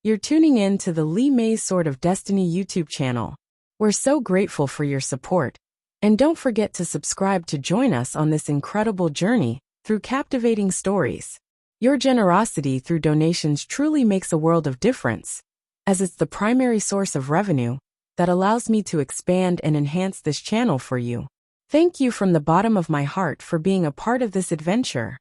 [SPEAKER 1] You're tuning in to the Li Mei's Sword of Destiny YouTube channel. We're so grateful for your support. And don't forget to subscribe to join us on this incredible journey through captivating stories. Your generosity through donations truly makes a world of difference, as it's the primary source of revenue that allows me to expand and enhance this channel for you. Thank you from the bottom of my heart for being a part of this adventure.